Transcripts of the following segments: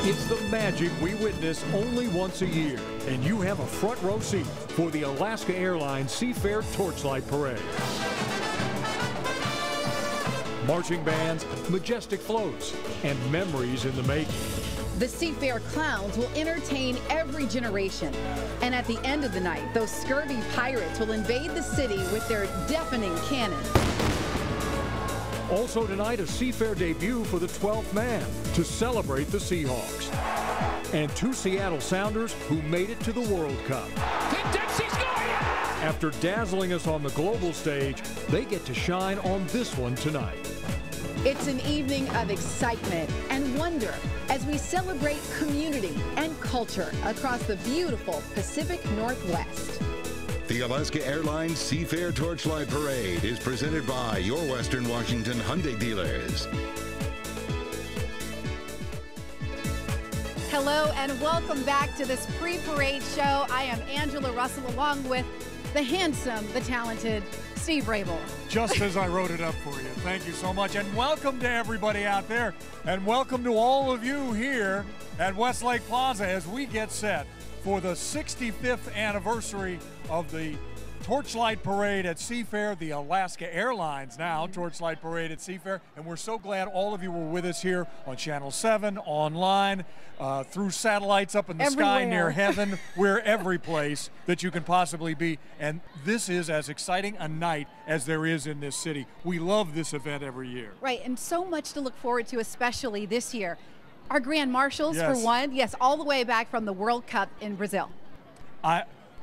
It's the magic we witness only once a year, and you have a front row seat for the Alaska Airlines Seafair Torchlight Parade. Marching bands, majestic floats, and memories in the making. The Seafair clowns will entertain every generation. And at the end of the night, those scurvy pirates will invade the city with their deafening cannon. Also tonight, a Seafair debut for the 12th man to celebrate the Seahawks. And two Seattle Sounders who made it to the World Cup. After dazzling us on the global stage, they get to shine on this one tonight. It's an evening of excitement and wonder as we celebrate community and culture across the beautiful Pacific Northwest. The Alaska Airlines Seafair Torchlight Parade is presented by your Western Washington Hyundai dealers. Hello and welcome back to this pre-parade show. I am Angela Russell along with the handsome, the talented Steve Rabel. Just as I wrote it up for you. Thank you so much. And welcome to everybody out there. And welcome to all of you here at Westlake Plaza as we get set for the 65th anniversary of the Torchlight Parade at Seafair, the Alaska Airlines now Torchlight Parade at Seafair. And we're so glad all of you were with us here on Channel 7, online, through satellites up in the sky near heaven. We're every place that you can possibly be. And this is as exciting a night as there is in this city. We love this event every year. Right, and so much to look forward to, especially this year. Our Grand Marshals, Yes. for one, yes, all the way back from the World Cup in Brazil.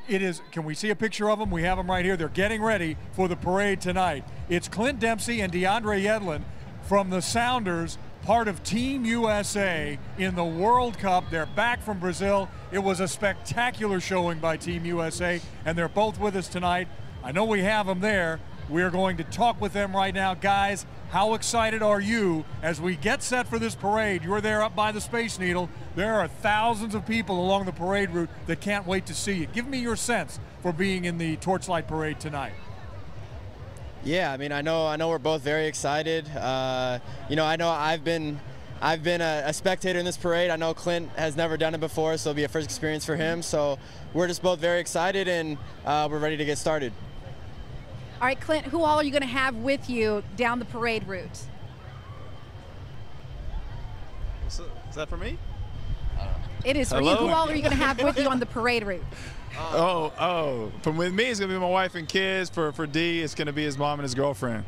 It is, can we see a picture of them? We have them right here. They're getting ready for the parade tonight. It's Clint Dempsey and DeAndre Yedlin from the Sounders, part of Team USA in the World Cup. They're back from Brazil. It was a spectacular showing by Team USA, and they're both with us tonight. I know we have them there. We're going to talk with them right now. Guys, how excited are you as we get set for this parade? You're there up by the Space Needle. There are thousands of people along the parade route that can't wait to see you. Give me your sense for being in the Torchlight Parade tonight. Yeah, I mean, I know we're both very excited. You know, I know I've been a spectator in this parade. I know Clint has never done it before, so it'll be a first experience for him. So we're just both very excited, and we're ready to get started. All right, Clint, who all are you going to have with you down the parade route? Is that for me? It is for Hello? you. Who all are you going to have with you on the parade route? From with me, it's going to be my wife and kids. For D, it's going to be his mom and his girlfriend.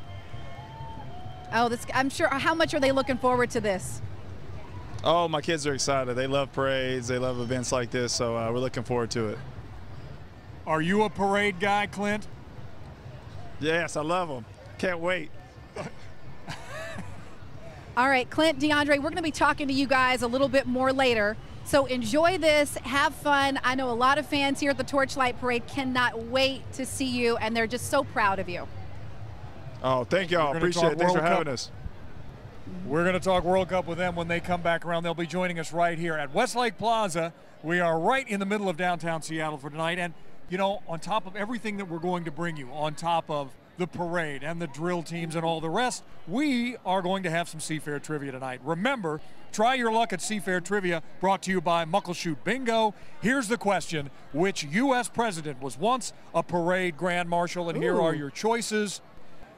Oh, I'm sure. How much are they looking forward to this? Oh, my kids are excited. They love parades. They love events like this, so we're looking forward to it. Are you a parade guy, Clint? Yes, I love them. Can't wait. All right, Clint, DeAndre, we're going to be talking to you guys a little bit more later. So enjoy this, have fun. I know a lot of fans here at the Torchlight Parade cannot wait to see you, and they're just so proud of you. Oh, thank y'all. Appreciate it. Thanks for having us. We're going to talk World Cup with them when they come back around. They'll be joining us right here at Westlake Plaza. We are right in the middle of downtown Seattle for tonight. And, you know, on top of everything that we're going to bring you, on top of the parade and the drill teams and all the rest, we are going to have some Seafair trivia tonight. Remember, try your luck at Seafair Trivia, brought to you by Muckleshoot Bingo. Here's the question: which U.S. president was once a parade grand marshal? And here are your choices: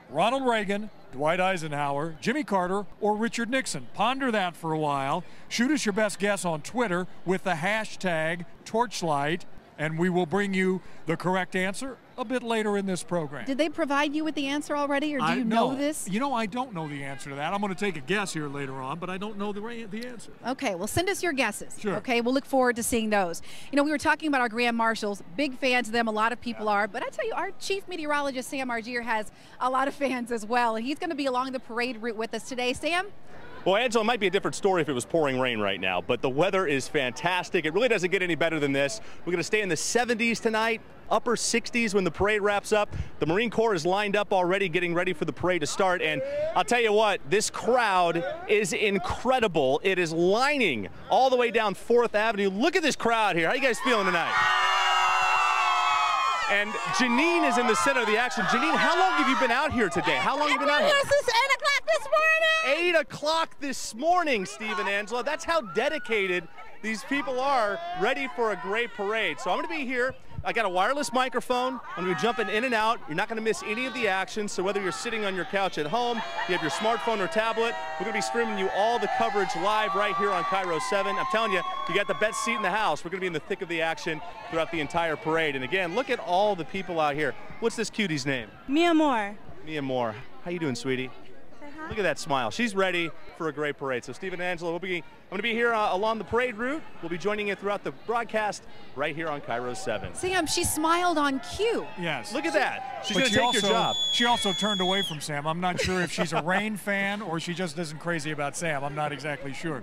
Ronald Reagan, Dwight Eisenhower, Jimmy Carter, or Richard Nixon. Ponder that for a while. Shoot us your best guess on Twitter with the hashtag Torchlight, and we will bring you the correct answer a bit later in this program. Did they provide you with the answer already, or do you know this? You know, I don't know the answer to that. I'm going to take a guess here later on, but I don't know the answer. Okay, well, send us your guesses. Sure. Okay, we'll look forward to seeing those. You know, we were talking about our Grand Marshals. Big fans of them. A lot of people are. But I tell you, our chief meteorologist, Sam Argier, has a lot of fans as well. He's going to be along the parade route with us today. Sam? Well, Angela, it might be a different story if it was pouring rain right now, but the weather is fantastic. It really doesn't get any better than this. We're going to stay in the 70s tonight, upper 60s when the parade wraps up. The Marine Corps is lined up already, getting ready for the parade to start. And I'll tell you what, this crowd is incredible. It is lining all the way down 4th Avenue. Look at this crowd here. How you guys feeling tonight? And Janine is in the center of the action. Janine, how long have you been out here today? How long have you been out here? Since 8 o'clock this morning. 8 o'clock this morning, Steve and Angela. That's how dedicated these people are, ready for a great parade. So I'm going to be here. I got a wireless microphone. I'm going to be jumping in and out. You're not going to miss any of the action. So whether you're sitting on your couch at home, you have your smartphone or tablet, we're going to be streaming you all the coverage live right here on Cairo 7. I'm telling you, you got the best seat in the house. We're going to be in the thick of the action throughout the entire parade. And again, look at all the people out here. What's this cutie's name? Mia Moore. Mia Moore. How you doing, sweetie? Look at that smile. She's ready for a great parade. So Steve and Angela, I'm going to be here along the parade route. We'll be joining you throughout the broadcast right here on Cairo 7. Sam, she smiled on cue. Yes. Look at that. She's going to But take your job. She also turned away from Sam. I'm not sure if she's a Rain fan or she just isn't crazy about Sam. I'm not exactly sure.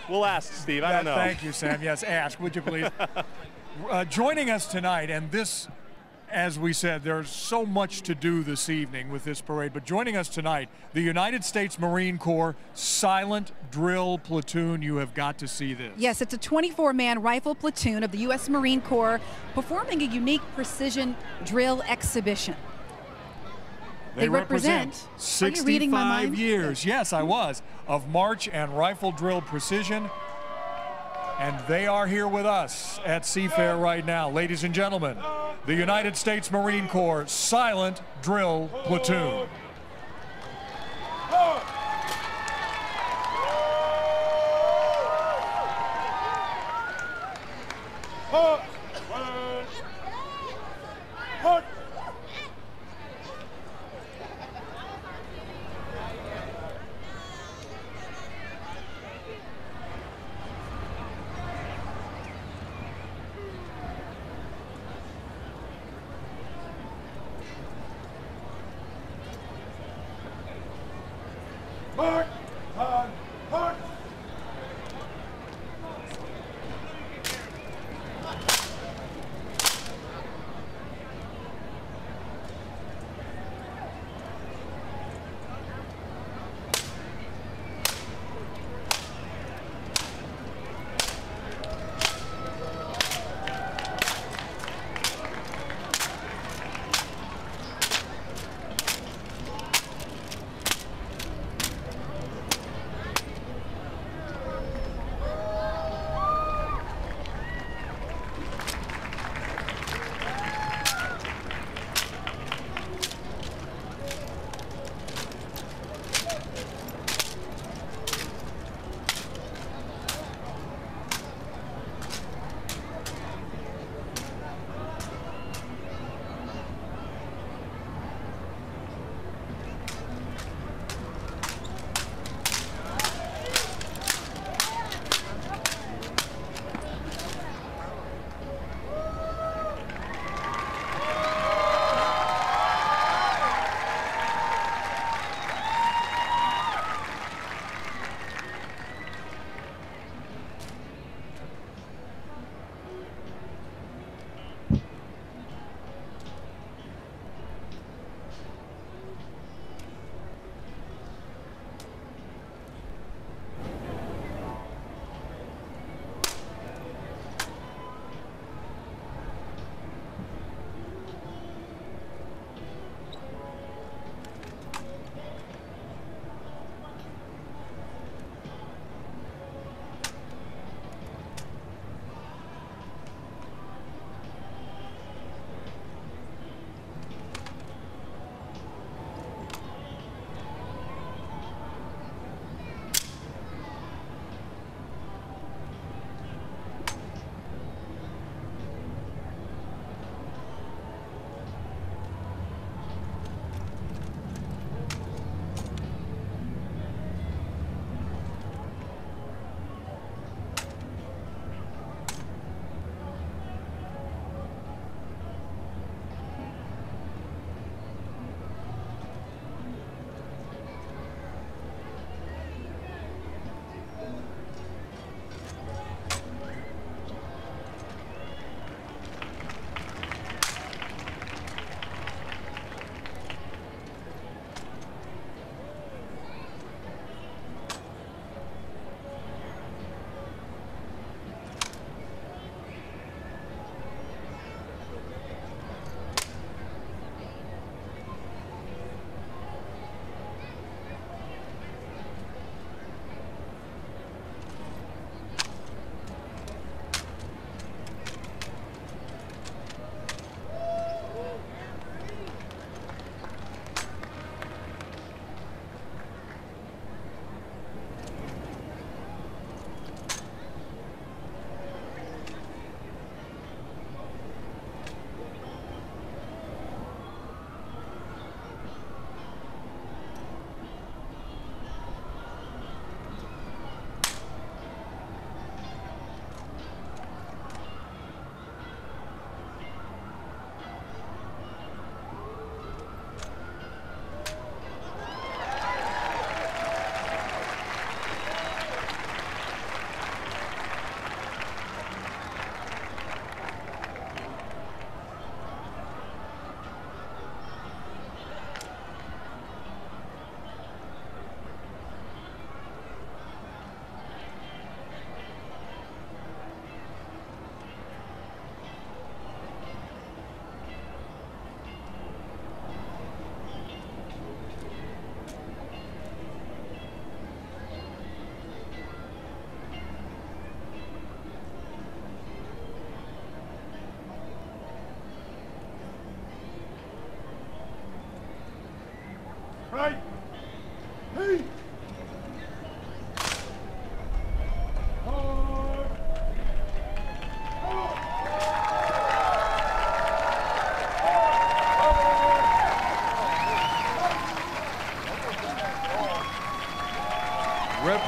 We'll ask, Steve. I don't know. Thank you, Sam. Yes, ask, would you please? Joining us tonight, and this, as we said, there's so much to do this evening with this parade, but joining us tonight, the United States Marine Corps Silent Drill Platoon. You have got to see this. Yes, it's a 24-man rifle platoon of the U.S. Marine Corps performing a unique precision drill exhibition. They represent 65 years, yes, I was, of march and rifle drill precision. And they are here with us at Seafair right now. Ladies and gentlemen, the United States Marine Corps Silent Drill Platoon. Mark on march.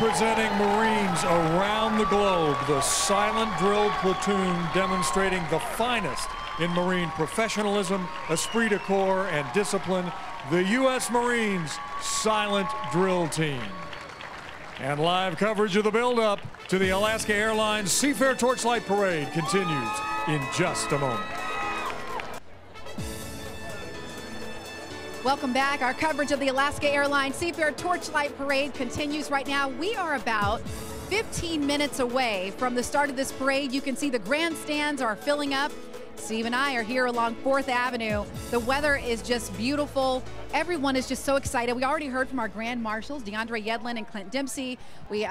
Representing Marines around the globe, the Silent Drill Platoon demonstrating the finest in Marine professionalism, esprit de corps, and discipline, the U.S. Marines Silent Drill Team. And live coverage of the build-up to the Alaska Airlines Seafair Torchlight Parade continues in just a moment. Welcome back. Our coverage of the Alaska Airlines Seafair Torchlight Parade continues right now. We are about 15 minutes away from the start of this parade. You can see the grandstands are filling up. Steve and I are here along 4th Avenue. The weather is just beautiful. Everyone is just so excited. We already heard from our Grand Marshals, DeAndre Yedlin and Clint Dempsey. We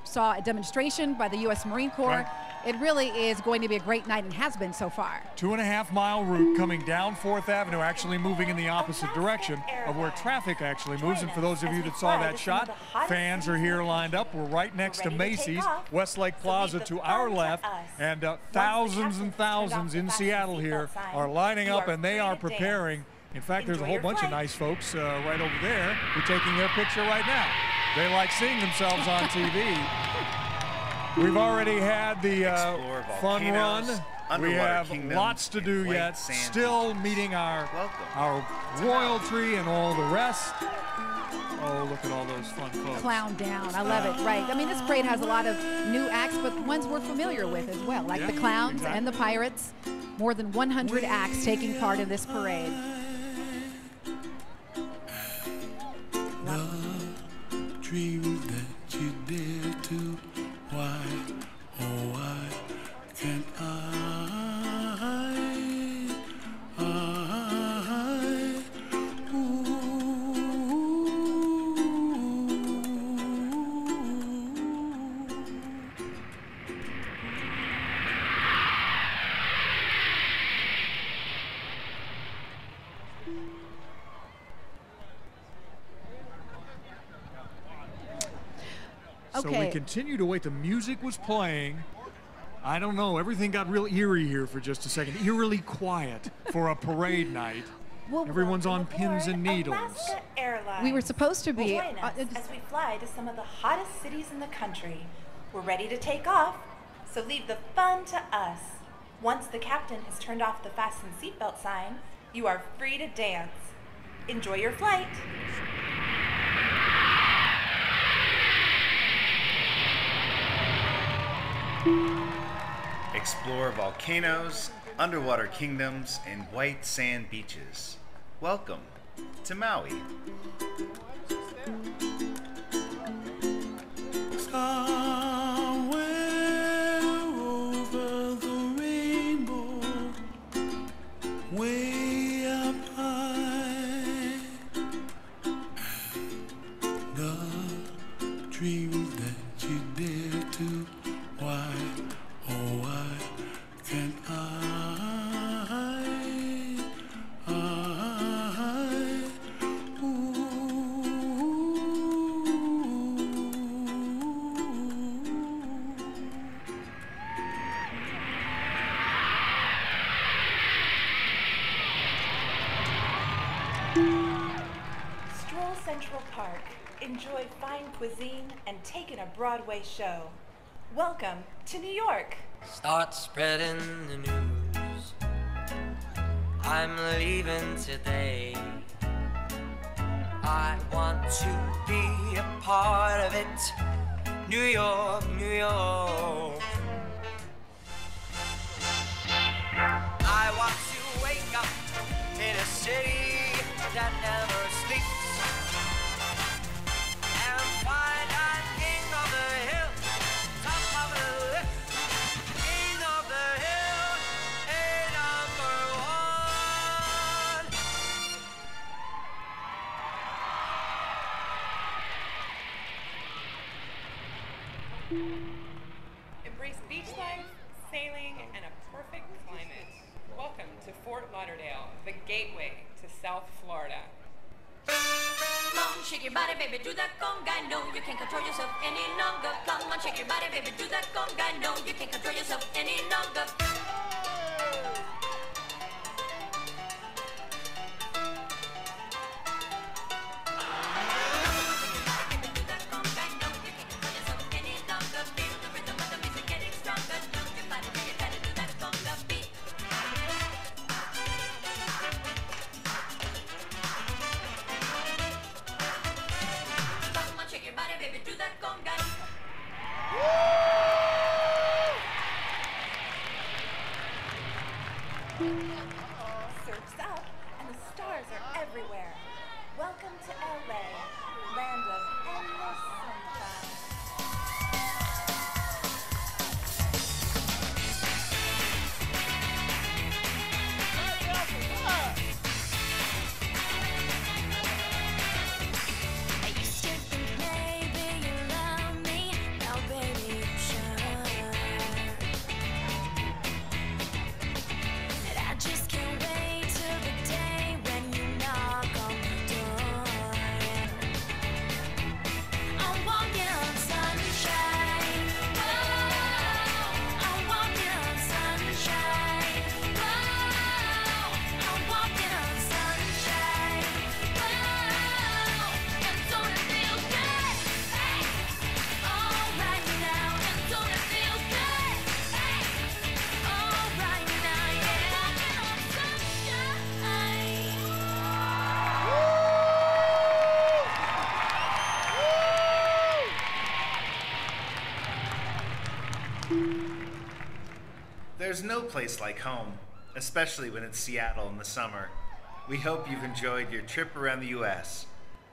saw a demonstration by the U.S. Marine Corps. Right. It really is going to be a great night and has been so far. 2.5-mile route coming down 4th Avenue, actually moving in the opposite direction of where traffic actually moves. And for those of you that saw that shot, fans are here lined up. We're right next to Macy's, Westlake Plaza to our left, and thousands and thousands in Seattle here are lining up, and they are preparing. In fact, there's a whole bunch of nice folks right over there who are taking their picture right now. They like seeing themselves on TV. We've already had the fun run. We have lots to do yet. Still meeting our royalty and all the rest. Oh, look at all those fun folks. Clown down. I love it. Right. I mean, this parade has a lot of new acts, but ones we're familiar with as well, like the clowns and the pirates. More than 100 acts taking part in this parade. Dream that you dare to. Why, oh why can't So we continue to wait. The music was playing. I don't know. Everything got real eerie here for just a second. Eerily quiet for a parade night. Well, everyone's on pins and needles. Alaska Airlines. We were supposed to be. Join us as we fly to some of the hottest cities in the country. We're ready to take off, so leave the fun to us. Once the captain has turned off the fasten seatbelt sign, you are free to dance. Enjoy your flight. Explore volcanoes, underwater kingdoms, and white sand beaches. Welcome to Maui. Somewhere over the rainbow, way up high, the dreams that you dare to. Why, oh why can't Stroll Central Park, enjoy fine cuisine, and take in a Broadway show. Welcome to New York. Start spreading the news. I'm leaving today. I want to be a part of it. New York, New York. I want to wake up in a city that never sleeps and find I'm king of the hill, top of the list, king of the hill, a number one. Embrace beach life, sailing, and a perfect climate. Welcome to Fort Lauderdale, the gateway to South Florida. Come on, shake your body, baby, do that conga. No, you can't control yourself any longer. Come on, shake your body, baby, do that conga. No, you can't control yourself any longer. Surf's up and the stars are everywhere. Welcome to LA, land of endless sunshine. I used to think maybe you love me, now baby you should. And I just can't wait till the day when you knock on the door. I'm walking on sunshine. Oh, I'm walking on sunshine. Oh, I'm walking on sunshine. Oh, and don't it feel good? Hey, all right now, and don't it feel good? Hey, all right now, yeah. Walking on sunshine. There's no place like home, especially when it's Seattle in the summer. We hope you've enjoyed your trip around the U.S.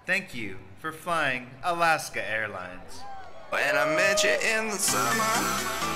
Thank you for flying Alaska Airlines. When I met you in the summer.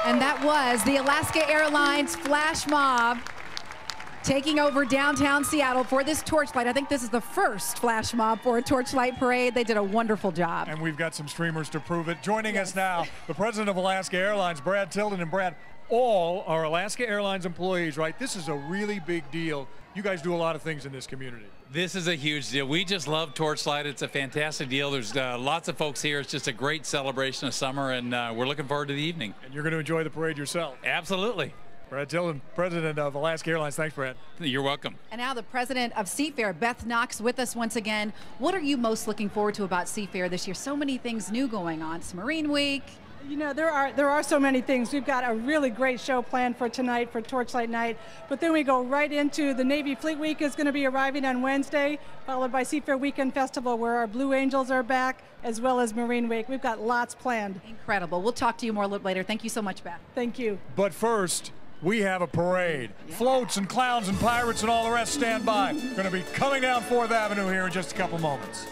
And that was the Alaska Airlines flash mob taking over downtown Seattle for this Torchlight. I think this is the first flash mob for a Torchlight parade. They did a wonderful job. And we've got some streamers to prove it. Joining us now, the president of Alaska Airlines, Brad Tilden. And Brad, all are Alaska Airlines employees, right? This is a really big deal. You guys do a lot of things in this community. This is a huge deal. We just love Torchlight. It's a fantastic deal. There's lots of folks here. It's just a great celebration of summer, and we're looking forward to the evening. And you're going to enjoy the parade yourself. Absolutely. Brad Tilden, president of Alaska Airlines. Thanks, Brad. You're welcome. And now the president of Seafair, Beth Knox, with us once again. What are you most looking forward to about Seafair this year? So many things new going on. It's Marine Week. You know, there are so many things. We've got a really great show planned for tonight, for Torchlight Night. But then we go right into the Navy Fleet Week is going to be arriving on Wednesday, followed by Seafair Weekend Festival, where our Blue Angels are back, as well as Marine Week. We've got lots planned. Incredible. We'll talk to you more a little later. Thank you so much, Beth. Thank you. But first, we have a parade. Yeah. Floats and clowns and pirates and all the rest stand by. Going to be coming down 4th Avenue here in just a couple moments.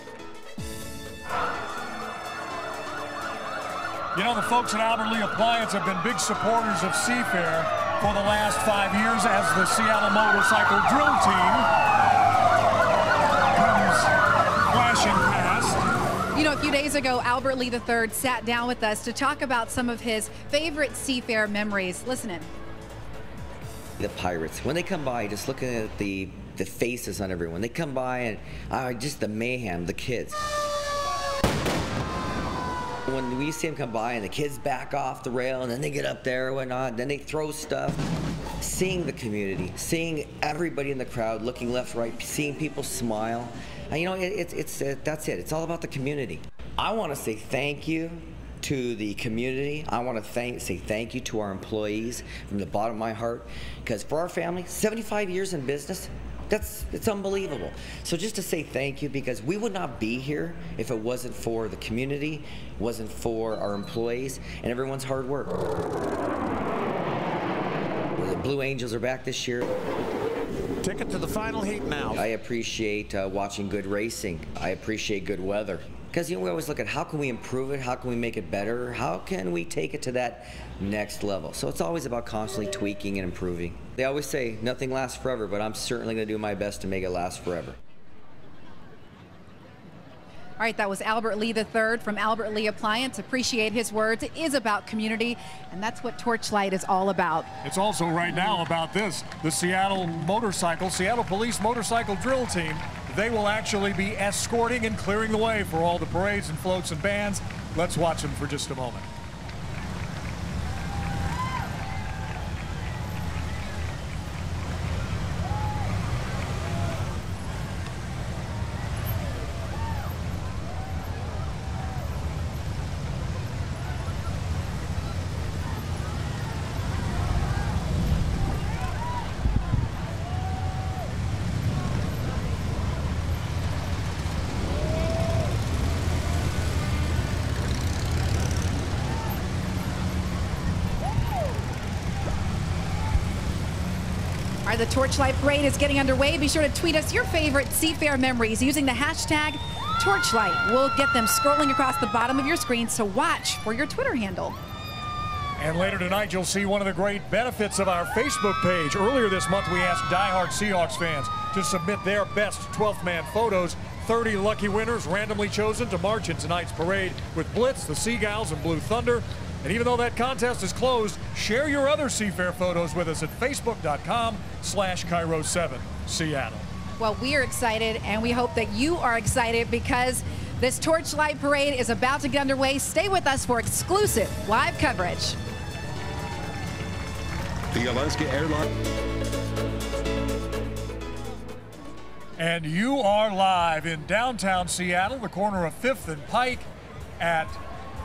You know, the folks at Albert Lee Appliance have been big supporters of Seafair for the last 5 years as the Seattle Motorcycle Drill Team comes flashing past. You know, a few days ago, Albert Lee III sat down with us to talk about some of his favorite Seafair memories. Listen in. The pirates, when they come by, just looking at the faces on everyone, they come by and just the mayhem, the kids. When we see them come by and the kids back off the rail and then they get up there and whatnot, then they throw stuff. Seeing the community, seeing everybody in the crowd looking left, right, seeing people smile. And, you know, that's it. It's all about the community. I want to say thank you to the community. I want to say thank you to our employees from the bottom of my heart, because for our family, 75 years in business, it's unbelievable. So just to say thank you, because we would not be here if it wasn't for the community, wasn't for our employees, and everyone's hard work. The Blue Angels are back this year. Ticket to the final heat now. I appreciate watching good racing. I appreciate good weather. Because, you know, we always look at how can we improve it, how can we make it better, how can we take it to that next level. So it's always about constantly tweaking and improving. They always say nothing lasts forever, but I'm certainly going to do my best to make it last forever. All right, that was Albert Lee III from Albert Lee Appliance. Appreciate his words. It is about community, and that's what Torchlight is all about. It's also right now about this. The Seattle Police Motorcycle Drill Team, they will actually be escorting and clearing the way for all the parades and floats and bands. Let's watch them for just a moment. All right, the Torchlight Parade is getting underway. Be sure to tweet us your favorite Seafair memories using the hashtag Torchlight. We'll get them scrolling across the bottom of your screen, so watch for your Twitter handle. And later tonight, you'll see one of the great benefits of our Facebook page. Earlier this month, we asked diehard Seahawks fans to submit their best 12th man photos. 30 lucky winners randomly chosen to march in tonight's parade with Blitz, the Seagulls, and Blue Thunder. And even though that contest is closed, share your other Seafair photos with us at facebook.com/Cairo7 Seattle. Well, we are excited, and we hope that you are excited because this Torchlight Parade is about to get underway. Stay with us for exclusive live coverage. The Alaska Airlines. And you are live in downtown Seattle, the corner of 5th and Pike at,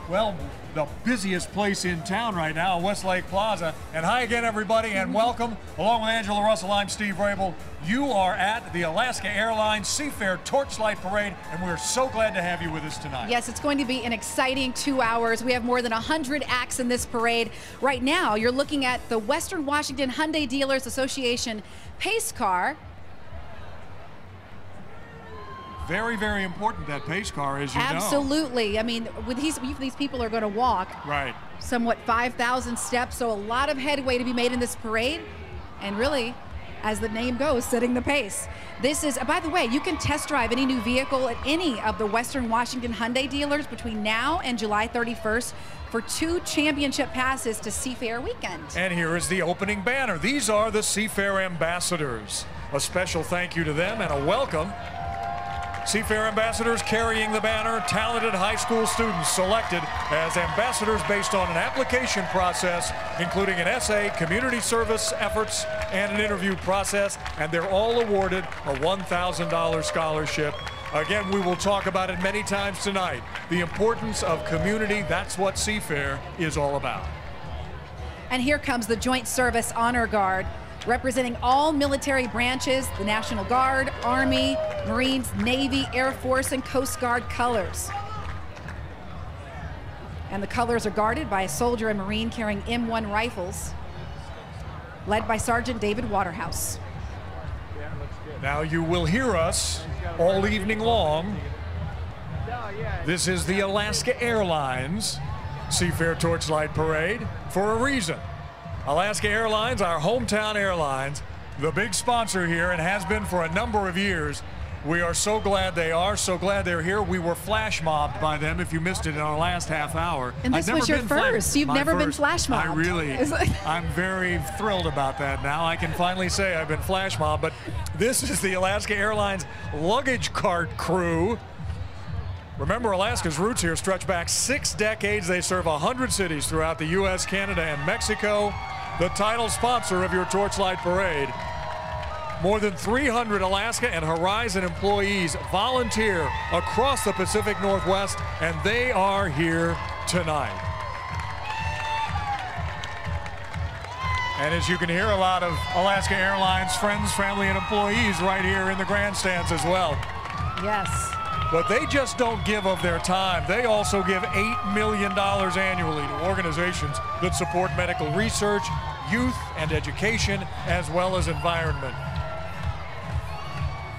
well, the busiest place in town right now, Westlake Plaza. And hi again, everybody, and welcome. Along with Angela Russell, I'm Steve Rabel. You are at the Alaska Airlines Seafair Torchlight Parade, and we're so glad to have you with us tonight. Yes, it's going to be an exciting 2 hours. We have more than 100 acts in this parade. Right now, you're looking at the Western Washington Hyundai Dealers Association pace car. Very, very important, that pace car, as you know. Absolutely. I mean, with these people are going to walk right somewhat 5,000 steps, so a lot of headway to be made in this parade, and really, as the name goes, setting the pace. This is, by the way, you can test drive any new vehicle at any of the Western Washington Hyundai dealers between now and July 31st for 2 championship passes to Seafair weekend. And here is the opening banner. These are the Seafair ambassadors. A special thank you to them and a welcome. Seafair ambassadors carrying the banner, talented high school students selected as ambassadors based on an application process, including an essay, community service efforts, and an interview process, and they're all awarded a $1,000 scholarship. Again, we will talk about it many times tonight. The importance of community, that's what Seafair is all about. And here comes the Joint Service Honor Guard, representing all military branches, the National Guard, Army, Marines, Navy, Air Force, and Coast Guard colors. And the colors are guarded by a soldier and Marine carrying M1 rifles, led by Sergeant David Waterhouse. Now you will hear us all evening long. This is the Alaska Airlines Seafair Torchlight Parade for a reason. Alaska Airlines, our hometown airlines, the big sponsor here and has been for a number of years. We are so glad they are, so glad they're here. We were flash mobbed by them if you missed it in our last half hour. And this was your first. You've never been flash mobbed. I really, I'm very thrilled about that now. I can finally say I've been flash mobbed, but this is the Alaska Airlines luggage cart crew. Remember, Alaska's roots here stretch back 6 decades. They serve 100 cities throughout the U.S., Canada, and Mexico. The title sponsor of your Torchlight Parade. More than 300 Alaska and Horizon employees volunteer across the Pacific Northwest, and they are here tonight. And as you can hear, a lot of Alaska Airlines friends, family, and employees right here in the grandstands as well. Yes. But they just don't give of their time. They also give $8 million annually to organizations that support medical research, youth and education, as well as environment.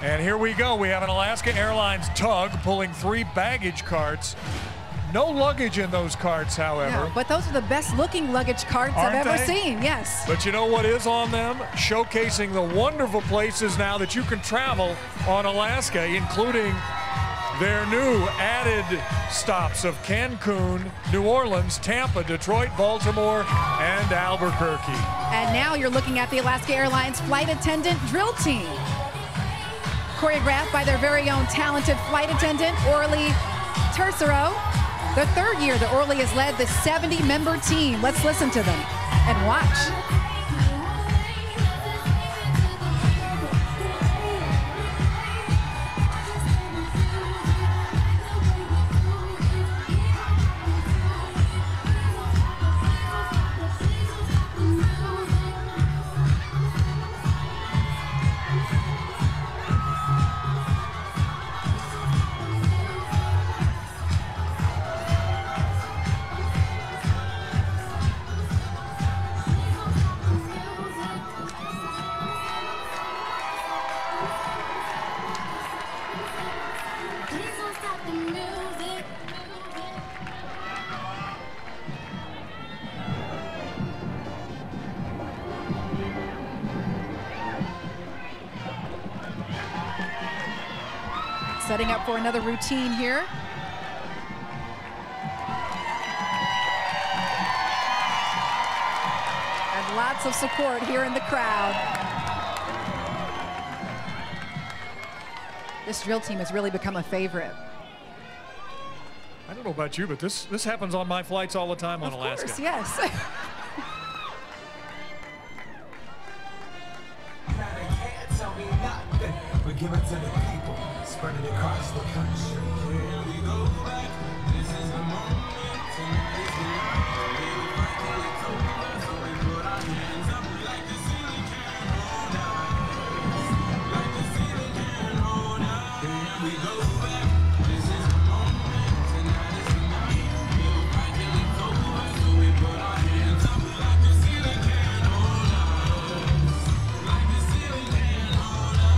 And here we go. We have an Alaska Airlines tug pulling 3 baggage carts. No luggage in those carts, however. No, but those are the best looking luggage carts I've ever seen, yes. But you know what is on them? Showcasing the wonderful places now that you can travel on Alaska, including their new added stops of Cancun, New Orleans, Tampa, Detroit, Baltimore, and Albuquerque. And now you're looking at the Alaska Airlines flight attendant drill team. Choreographed by their very own talented flight attendant, Orly Tercero. The third year that Orly has led the 70-member team. Let's listen to them and watch. Setting up for another routine here. And lots of support here in the crowd. This drill team has really become a favorite. I don't know about you, but this happens on my flights all the time on Alaska. Of course, yes. We give it to the people, spread it across the country. Here we go back. This is the moment. Tonight is the night. We fight till it's over. So we put our hands up like the ceiling can't hold us. Like the ceiling can't hold us. Here we go back. This is the moment. Tonight is the night. We fight till it's over. So we put our hands up like the ceiling can't hold us. Like the ceiling can't hold us.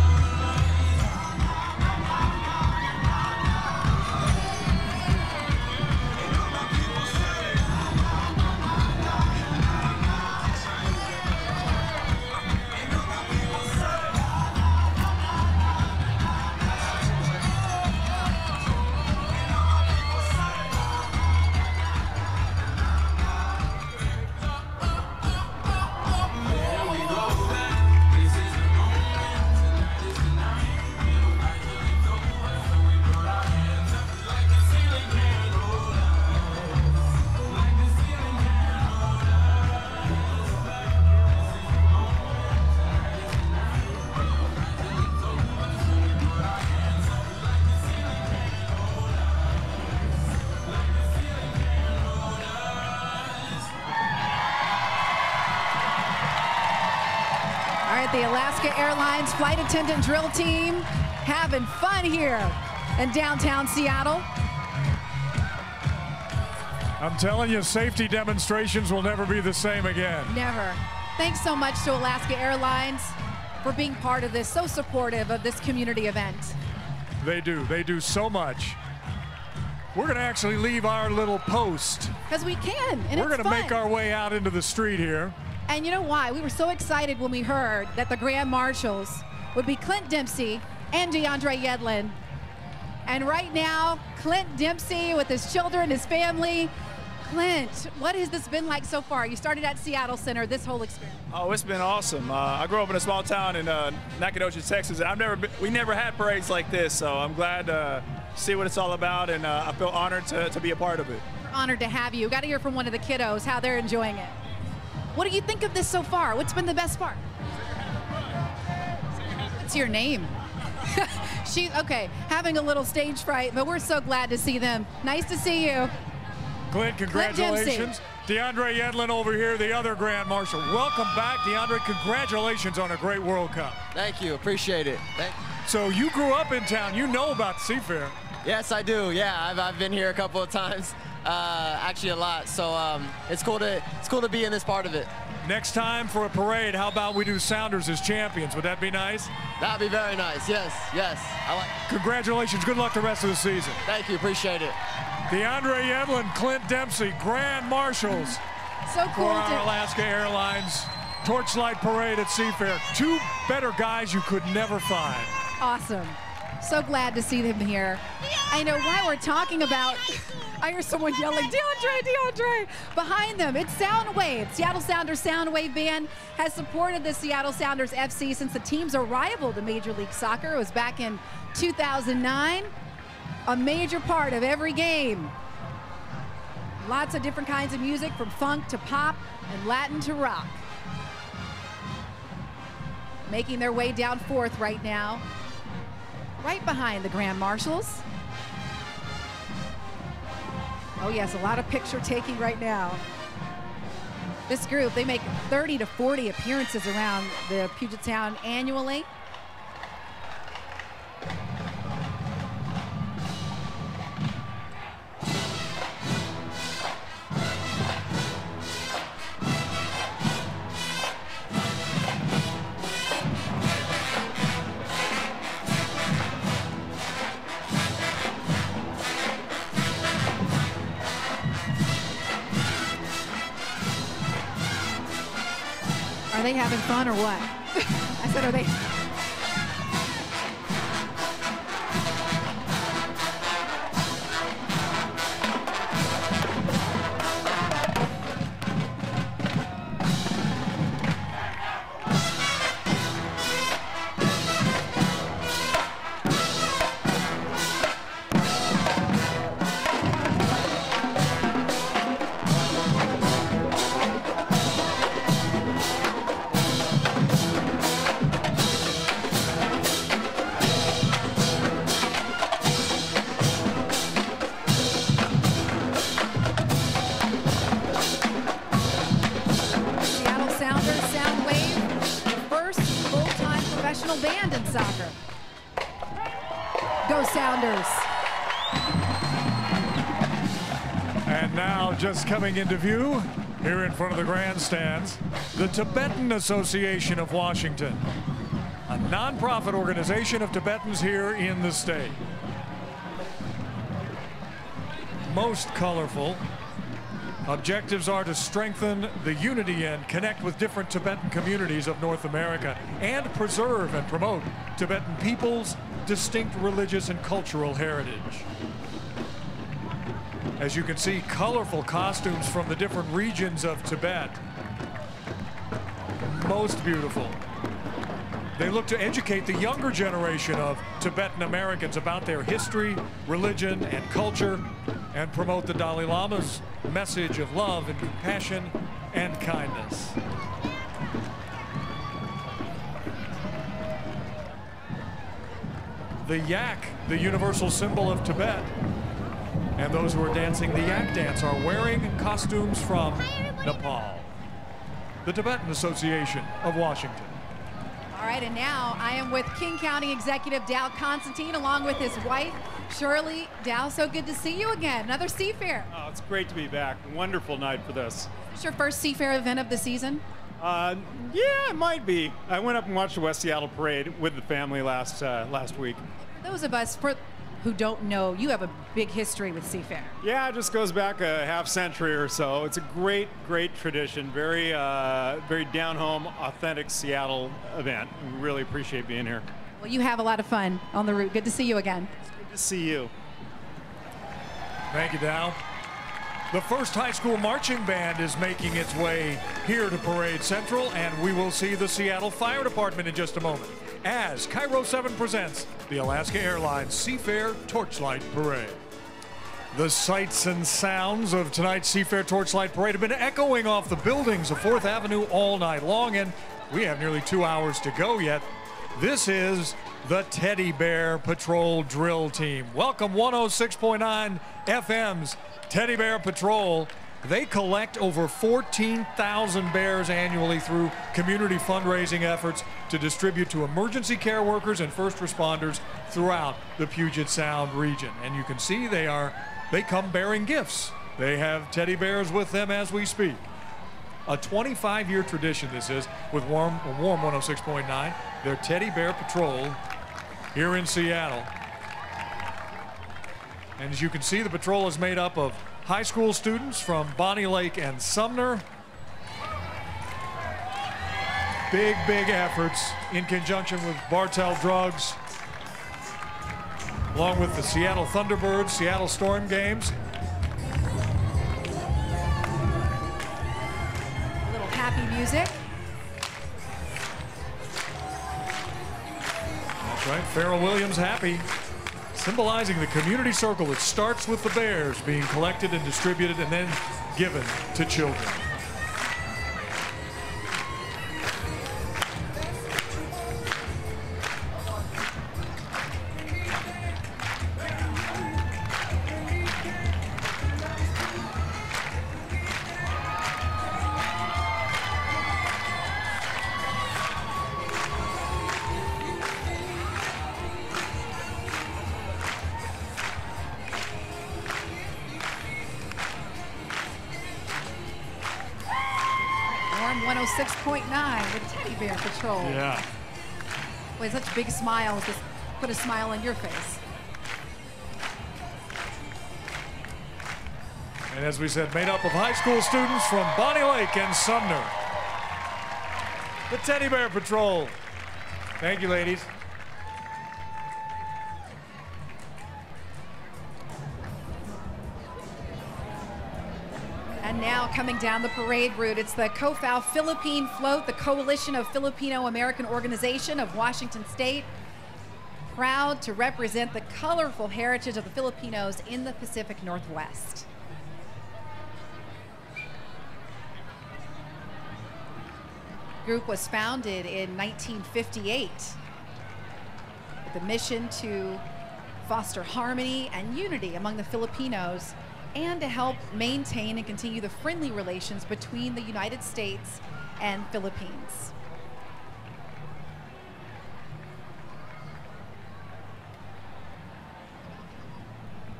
The Alaska Airlines flight attendant drill team having fun here in downtown Seattle. I'm telling you, safety demonstrations will never be the same again. Never. Thanks so much to Alaska Airlines for being part of this, so supportive of this community event. They do so much. We're going to actually leave our little post. Because we can, and we're going to make our way out into the street here. And you know why? We were so excited when we heard that the Grand Marshals would be Clint Dempsey and DeAndre Yedlin. And right now, Clint Dempsey with his children, his family. Clint, what has this been like so far? You started at Seattle Center, this whole experience. Oh, it's been awesome. I grew up in a small town in Nacogdoches, Texas, and we never had parades like this, so I'm glad to see what it's all about, and I feel honored to be a part of it. We're honored to have you. Got to hear from one of the kiddos how they're enjoying it. What do you think of this so far? What's been the best part? What's your name? She's okay, having a little stage fright, but we're so glad to see them. Nice to see you. Clint, congratulations. DeAndre Yedlin over here, the other Grand Marshal. Welcome back, DeAndre. Congratulations on a great World Cup. Thank you, appreciate it. So you grew up in town, you know about Seafair. Yes, I do. Yeah, I've been here a couple of times. Actually a lot, so it's cool to be in this part of it. Next time for a parade, how about we do Sounders as champions? Would that be nice? That'd be very nice. Yes. Congratulations. Good luck the rest of the season. Thank you. Appreciate it. DeAndre Yedlin, Clint Dempsey, Grand Marshals. So cool. For our Alaska Airlines Torchlight Parade at Seafair. Two better guys you could never find. Awesome. So glad to see them here. I know why we're talking about, I hear someone yelling, DeAndre, DeAndre. Behind them, it's Soundwave. Seattle Sounders Soundwave Band has supported the Seattle Sounders FC since the team's arrival to Major League Soccer. It was back in 2009. A major part of every game. Lots of different kinds of music, from funk to pop and Latin to rock. Making their way down 4th right now, right behind the Grand Marshals. Oh yes, a lot of picture taking right now. This group, they make 30 to 40 appearances around the Puget Sound annually. Are they having fun or what? I said, are they? Band in soccer. Go Sounders. And now just coming into view here in front of the grandstands, the Tibetan Association of Washington, a nonprofit organization of Tibetans here in the state. Most colorful. Objectives are to strengthen the unity and connect with different Tibetan communities of North America and preserve and promote Tibetan people's distinct religious and cultural heritage. As you can see, colorful costumes from the different regions of Tibet. Most beautiful. They look to educate the younger generation of Tibetan Americans about their history, religion, and culture, and promote the Dalai Lama's message of love and compassion and kindness. The yak, the universal symbol of Tibet, and those who are dancing the yak dance are wearing costumes from Nepal. The Tibetan Association of Washington. All right, and now I am with King County Executive Dow Constantine, along with his wife, Shirley. Dow, so good to see you again. Another Seafair. Oh, it's great to be back. Wonderful night for this. Is this your first Seafair event of the season? Yeah, it might be. I went up and watched the West Seattle Parade with the family last week. For those of us who don't know, you have a big history with Seafair. Yeah, it just goes back a half century or so. It's a great, great tradition. Very, very down-home, authentic Seattle event. We really appreciate being here. Well, you have a lot of fun on the route. Good to see you again. It's good to see you. Thank you, Dow. The first high school marching band is making its way here to Parade Central, and we will see the Seattle Fire Department in just a moment as Cairo 7 presents the Alaska Airlines Seafair Torchlight Parade. The sights and sounds of tonight's Seafair Torchlight Parade have been echoing off the buildings of 4th Avenue all night long, and we have nearly 2 hours to go yet. This is the Teddy Bear Patrol Drill Team. Welcome 106.9 FM's Teddy Bear Patrol. They collect over 14,000 bears annually through community fundraising efforts to distribute to emergency care workers and first responders throughout the Puget Sound region. And you can see they come bearing gifts. They have teddy bears with them as we speak. A 25-year tradition this is with warm 106.9, their Teddy Bear Patrol here in Seattle. And as you can see, the patrol is made up of high school students from Bonnie Lake and Sumner. Big efforts in conjunction with Bartell Drugs along with the Seattle Thunderbirds, Seattle Storm games. A little happy music. That's right, Pharrell Williams happy, symbolizing the community circle that starts with the bears being collected and distributed and then given to children. Warm 106.9 with Teddy Bear Patrol. Yeah. Boy, such big smiles. Just put a smile on your face. And as we said, made up of high school students from Bonnie Lake and Sumner. The Teddy Bear Patrol. Thank you, ladies. And now coming down the parade route, it's the COFAO Philippine Float, the Coalition of Filipino-American Organization of Washington State. Proud to represent the colorful heritage of the Filipinos in the Pacific Northwest. The group was founded in 1958 with the mission to foster harmony and unity among the Filipinos and to help maintain and continue the friendly relations between the United States and Philippines.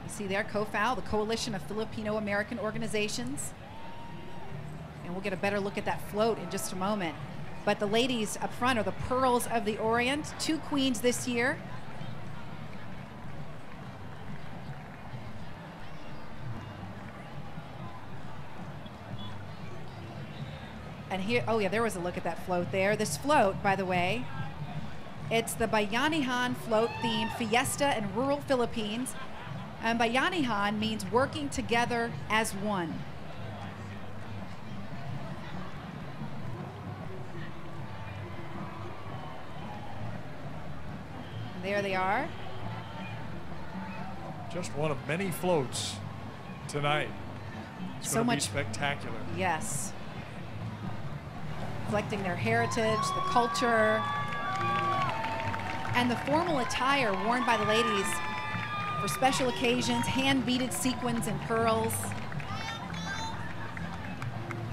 You see there, COFAO, the Coalition of Filipino-American Organizations. And we'll get a better look at that float in just a moment. But the ladies up front are the Pearls of the Orient, 2 queens this year. And here, oh yeah, there was a look at that float there. This float, by the way, it's the Bayanihan float themed Fiesta in rural Philippines. And Bayanihan means working together as one. And there they are. Just one of many floats tonight. It's So going to be much spectacular. Yes. Reflecting their heritage, the culture, and the formal attire worn by the ladies for special occasions, hand-beaded sequins and pearls.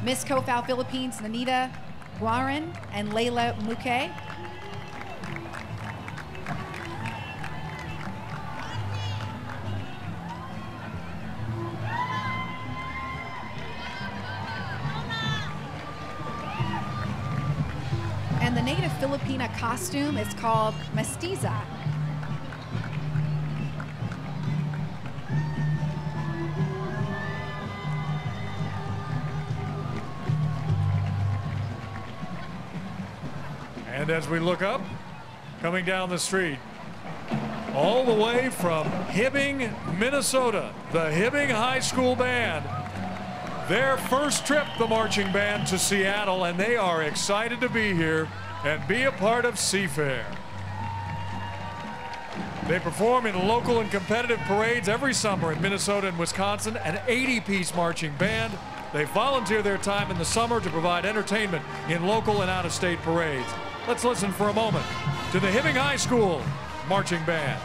Miss COFAO Philippines, Nanita Guarin and Layla Muke. And the native Filipina costume is called mestiza. And as we look up, coming down the street, all the way from Hibbing, Minnesota, the Hibbing High School Band. Their first trip, the marching band, to Seattle, and they are excited to be here and be a part of Seafair. They perform in local and competitive parades every summer in Minnesota and Wisconsin, an 80-piece marching band. They volunteer their time in the summer to provide entertainment in local and out-of-state parades. Let's listen for a moment to the Hibbing High School marching band.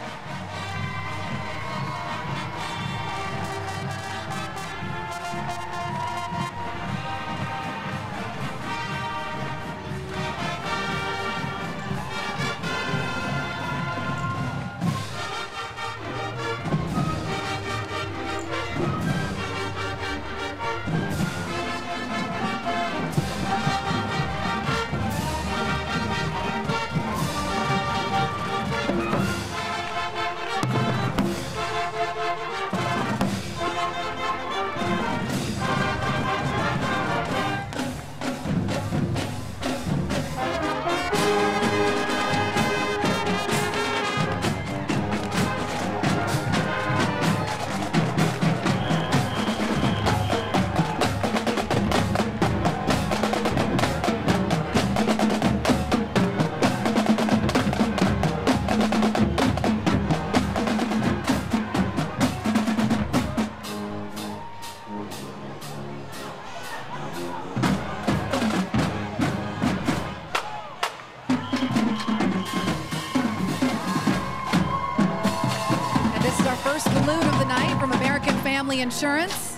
And this is our first balloon of the night from American Family Insurance.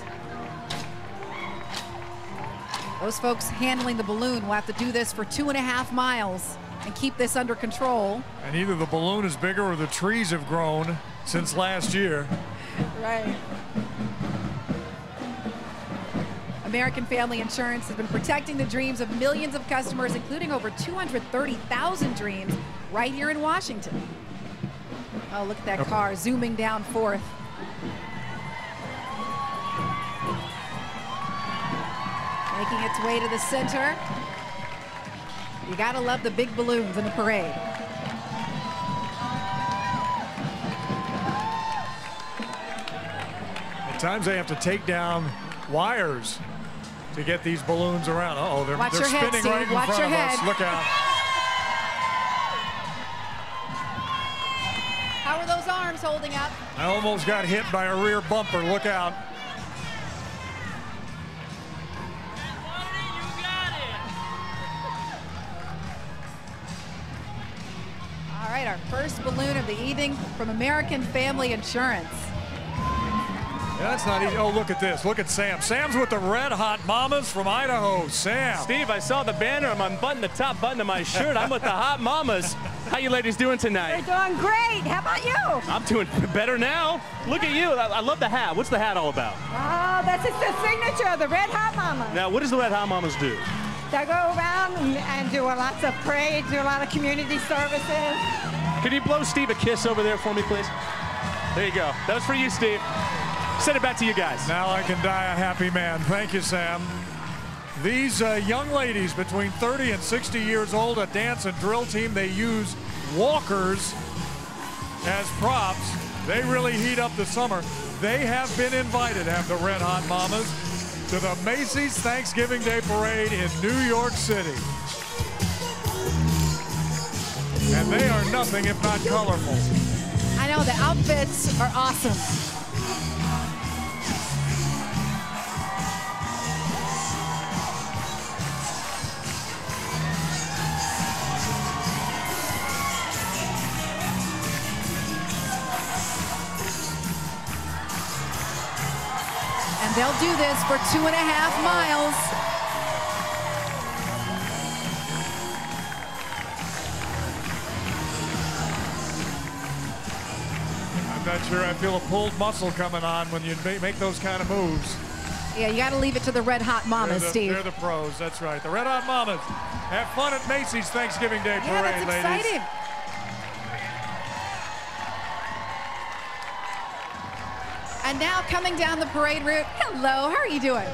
Those folks handling the balloon will have to do this for 2.5 miles and keep this under control. And either the balloon is bigger or the trees have grown since last year. Right. American Family Insurance has been protecting the dreams of millions of customers, including over 230,000 dreams right here in Washington. Oh, look at that car zooming down 4th. Making its way to the center. You gotta love the big balloons in the parade. At times they have to take down wires to get these balloons around. Uh-oh, they're spinning right in front of us. Look out. How are those arms holding up? I almost got hit by a rear bumper. Look out. All right, our first balloon of the evening from American Family Insurance. Yeah, that's not easy. Oh, look at this. Look at Sam. Sam's with the Red Hot Mamas from Idaho. Sam. Steve, I saw the banner. I'm unbuttoning the top button of my shirt. I'm with the Hot Mamas. How you ladies doing tonight? We're doing great. How about you? I'm doing better now. Look at you. I love the hat. What's the hat all about? Oh, that's just the signature of the Red Hot Mamas. Now, what does the Red Hot Mamas do? They go around and do lots of parades, do a lot of community services. Can you blow Steve a kiss over there for me, please? There you go. That was for you, Steve. Send it back to you guys. Now I can die a happy man. Thank you, Sam. These young ladies between 30 and 60 years old, a dance and drill team, they use walkers as props. They really heat up the summer. They have been invited, have the Red Hot Mamas, to the Macy's Thanksgiving Day Parade in New York City. And they are nothing if not colorful. I know, the outfits are awesome. And they'll do this for 2.5 miles. I'm not sure I feel a pulled muscle coming on when you make those kind of moves. Yeah, you got to leave it to the Red Hot Mamas, Steve. They're the pros, that's right. The Red Hot Mamas. Have fun at Macy's Thanksgiving Day Parade, yeah, that's ladies. Exciting. And now coming down the parade route, hello, how are you doing?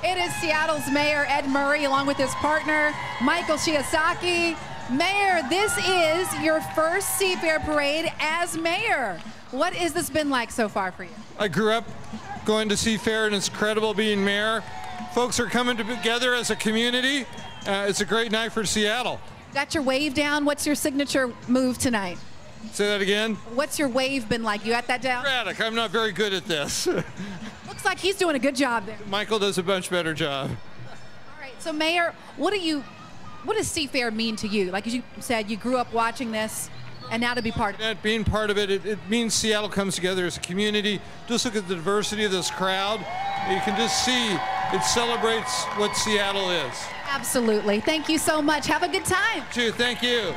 It is Seattle's Mayor Ed Murray along with his partner, Michael Shiosaki. Mayor, this is your first Seafair parade as mayor. What has this been like so far for you? I grew up going to Seafair, and it's incredible being mayor. Folks are coming together as a community. It's a great night for Seattle. Got your wave down. What's your signature move tonight? Say that again? What's your wave been like? You got that down? Erratic. I'm not very good at this. Looks like he's doing a good job there. Michael does a much better job. All right, so Mayor, what does Seafair mean to you? Like as you said, you grew up watching this, and now to be part of it. Being part of it, it means Seattle comes together as a community. Just look at the diversity of this crowd. You can just see it celebrates what Seattle is. Absolutely. Thank you so much. Have a good time. Too. Thank you.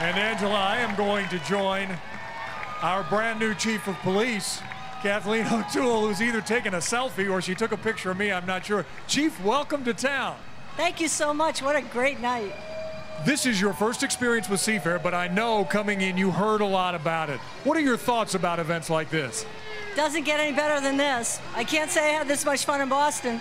And Angela, I am going to join our brand new chief of police, Kathleen O'Toole, who's either taking a selfie or she took a picture of me, I'm not sure. Chief, welcome to town. Thank you so much. What a great night. This is your first experience with Seafair, but I know coming in you heard a lot about it. What are your thoughts about events like this? Doesn't get any better than this. I can't say I had this much fun in Boston.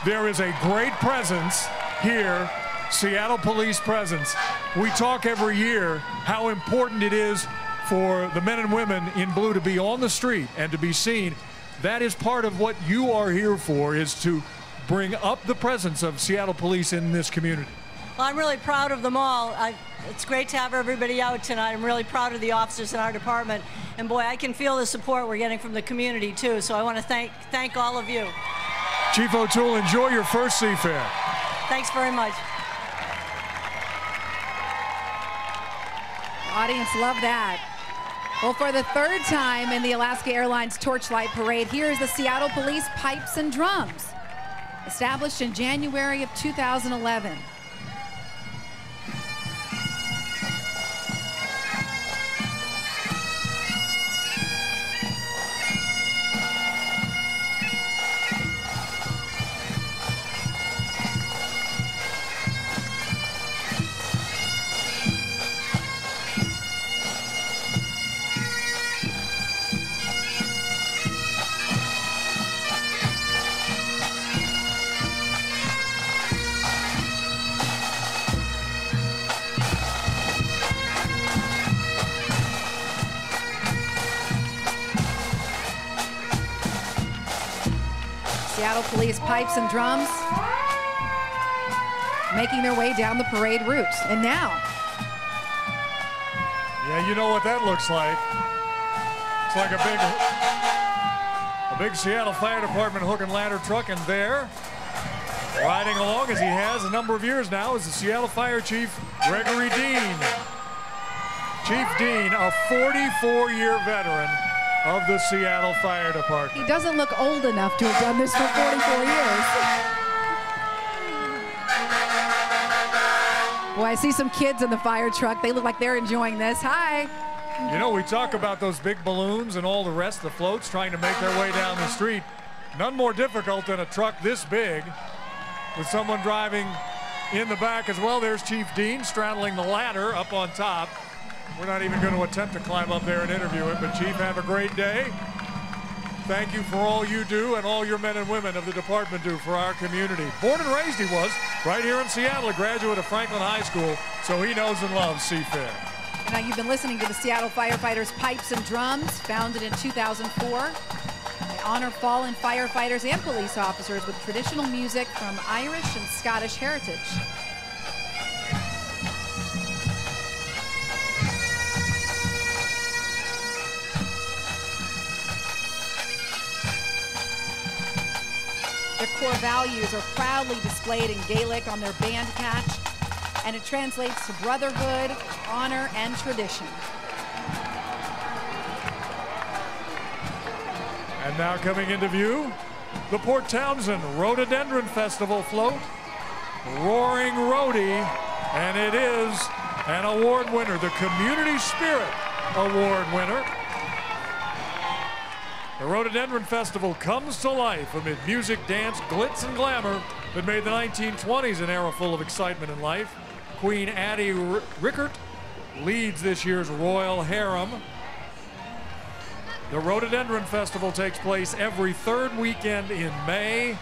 There is a great presence here, Seattle police presence. We talk every year how important it is for the men and women in blue to be on the street and to be seen. That is part of what you are here for, is to bring up the presence of Seattle police in this community. Well, I'm really proud of them all. It's great to have everybody out tonight. I'm really proud of the officers in our department. And boy, I can feel the support we're getting from the community too. So I want to thank all of you. Chief O'Toole, enjoy your first Seafair. Thanks very much. The audience loved that. Well, for the third time in the Alaska Airlines Torchlight Parade, here is the Seattle Police Pipes and Drums, established in January of 2011. Seattle Police Pipes and Drums making their way down the parade route. And now. Yeah, you know what that looks like. It's like a big Seattle Fire Department hook and ladder truck, and there, riding along as he has a number of years now, is the Seattle Fire Chief, Gregory Dean. Chief Dean, a 44-year veteran of the Seattle Fire Department. He doesn't look old enough to have done this for 44 years. Boy, I see some kids in the fire truck. They look like they're enjoying this. Hi. You know, we talk about those big balloons and all the rest of the floats trying to make their way down the street. None more difficult than a truck this big with someone driving in the back as well. There's Chief Dean straddling the ladder up on top. We're not even going to attempt to climb up there and interview him, but Chief, have a great day. Thank you for all you do and all your men and women of the department do for our community. Born and raised he was, right here in Seattle, a graduate of Franklin High School, so he knows and loves Seafair. And now you've been listening to the Seattle Firefighters Pipes and Drums, founded in 2004. They honor fallen firefighters and police officers with traditional music from Irish and Scottish heritage. Their core values are proudly displayed in Gaelic on their band patch, and it translates to brotherhood, honor, and tradition. And now coming into view, the Port Townsend Rhododendron Festival float, Roaring Rhody, and it is an award winner, the Community Spirit Award winner. The Rhododendron Festival comes to life amid music, dance, glitz, and glamour that made the 1920s an era full of excitement and life. Queen Addie Rickert leads this year's Royal Harem. The Rhododendron Festival takes place every third weekend in May.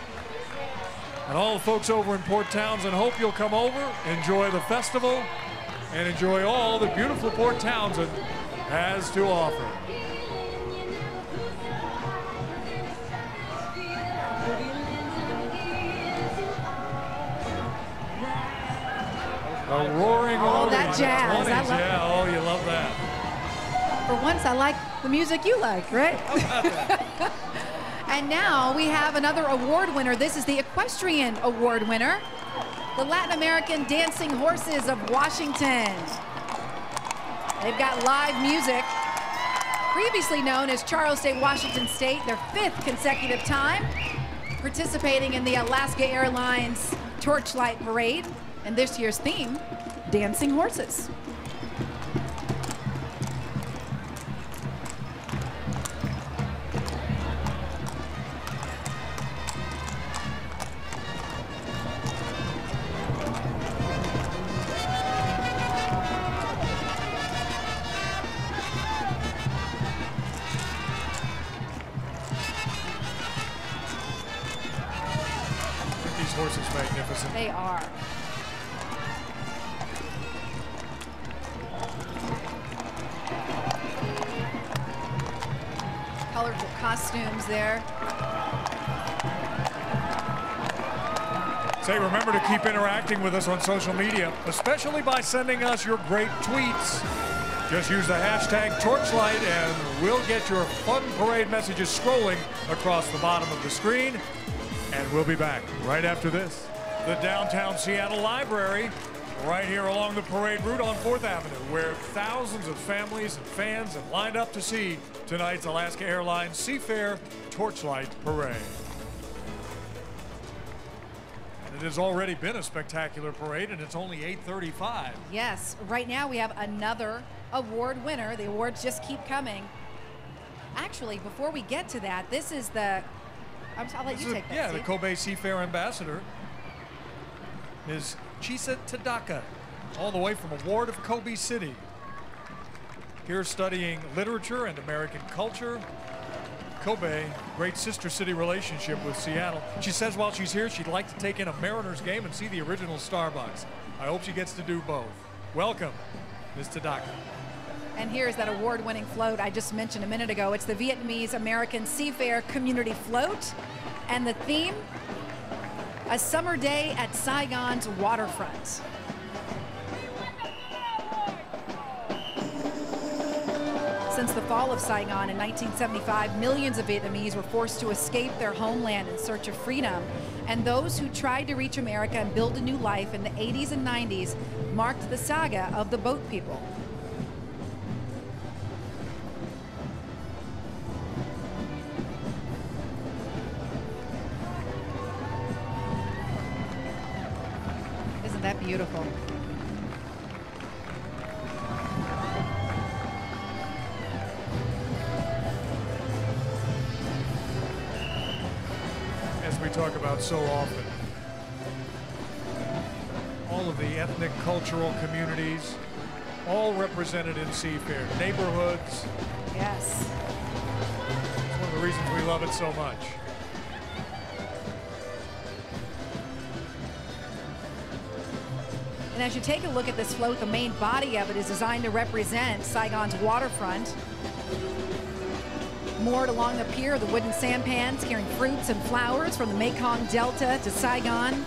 And all the folks over in Port Townsend hope you'll come over, enjoy the festival, and enjoy all that beautiful Port Townsend has to offer. A roaring all that jazz. I love yeah, oh, you love that. For once, I like the music you like, right? And now we have another award winner. This is the Equestrian Award winner, the Latin American Dancing Horses of Washington. They've got live music, previously known as Charles State, Washington State, their 5th consecutive time participating in the Alaska Airlines Torchlight Parade. And this year's theme, Dancing Horses. These horses magnificent. They are. Colorful costumes there. Say, remember to keep interacting with us on social media, especially by sending us your great tweets. Just use the hashtag Torchlight and we'll get your fun parade messages scrolling across the bottom of the screen. And we'll be back right after this. the downtown Seattle Library, right here along the parade route on 4th Avenue, where thousands of families and fans have lined up to see tonight's Alaska Airlines Seafair Torchlight Parade. And it has already been a spectacular parade, and it's only 8:35. Yes, right now we have another award winner. The awards just keep coming. Actually, before we get to that, this is the, I'll let you take that. Yeah, the Kobe Seafair ambassador is Chisa Tadaka, all the way from a ward of Kobe City. Here studying literature and American culture. Kobe, great sister city relationship with Seattle. She says while she's here, she'd like to take in a Mariners game and see the original Starbucks. I hope she gets to do both. Welcome, Ms. Tadaka. And here's that award-winning float I just mentioned a minute ago. It's the Vietnamese American Seafair Community Float. And the theme, a summer day at Saigon's waterfront. Since the fall of Saigon in 1975, millions of Vietnamese were forced to escape their homeland in search of freedom. And those who tried to reach America and build a new life in the 80s and 90s marked the saga of the boat people. Isn't that beautiful? As we talk about so often, all of the ethnic, cultural communities, all represented in Seafair. Neighborhoods. Yes. It's one of the reasons we love it so much. And as you take a look at this float, the main body of it is designed to represent Saigon's waterfront. Moored along the pier, the wooden sampans carrying fruits and flowers from the Mekong Delta to Saigon.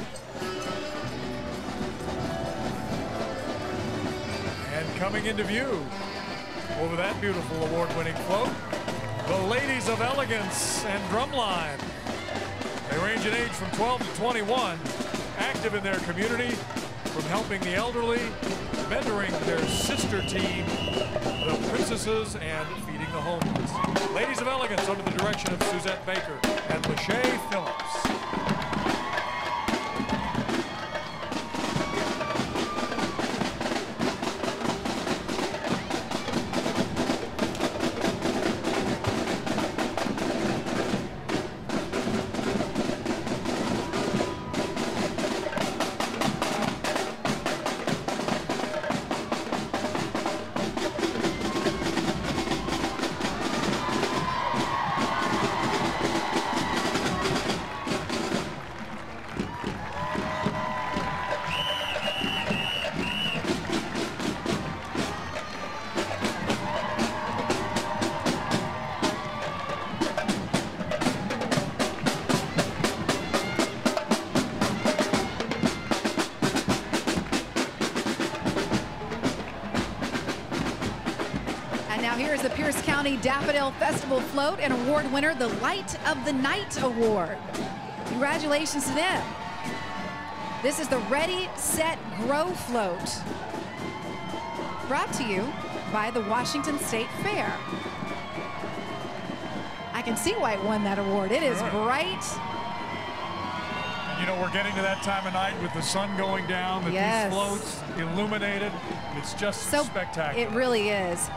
And coming into view over that beautiful award-winning float, the Ladies of Elegance and Drumline. They range in age from 12 to 21, active in their community, from helping the elderly, mentoring their sister team, the Princesses, and feeding the homeless. Ladies of Elegance under the direction of Suzette Baker and Lachey Phillips. Here's the Pierce County Daffodil Festival Float and award winner, the Light of the Night Award. Congratulations to them. This is the Ready, Set, Grow Float, brought to you by the Washington State Fair. I can see why it won that award. It is bright. And you know, we're getting to that time of night with the sun going down, that these floats illuminated. It's just so spectacular. It really is.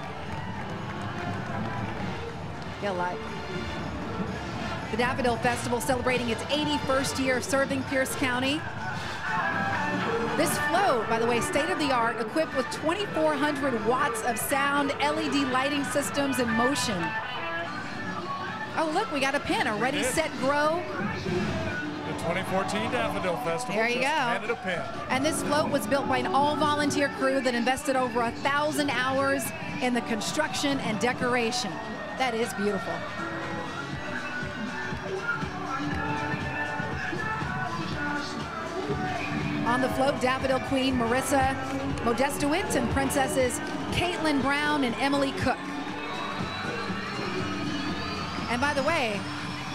The Daffodil Festival celebrating its 81st year of serving Pierce County. This float, by the way, state-of-the-art, equipped with 2,400 watts of sound, LED lighting systems in motion. Oh, look, we got a pin, a Ready, Set, Grow. The 2014 Daffodil Festival. There you go. Handed a pin. And this float was built by an all-volunteer crew that invested over 1,000 hours in the construction and decoration. That is beautiful. On the float, Daffodil Queen Marissa Modestowitz and Princesses Caitlin Brown and Emily Cook. And by the way,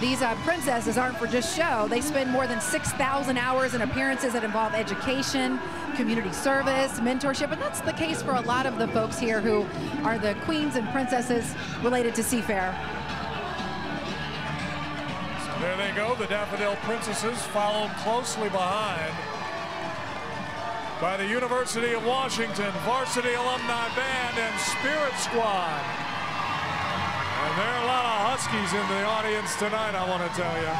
These princesses aren't for just show. They spend more than 6,000 hours in appearances that involve education, community service, mentorship, and that's the case for a lot of the folks here who are the queens and princesses related to Seafair. So there they go, the Daffodil Princesses, followed closely behind by the University of Washington Varsity Alumni Band and Spirit Squad. And there are a lot of Huskies in the audience tonight, I want to tell you.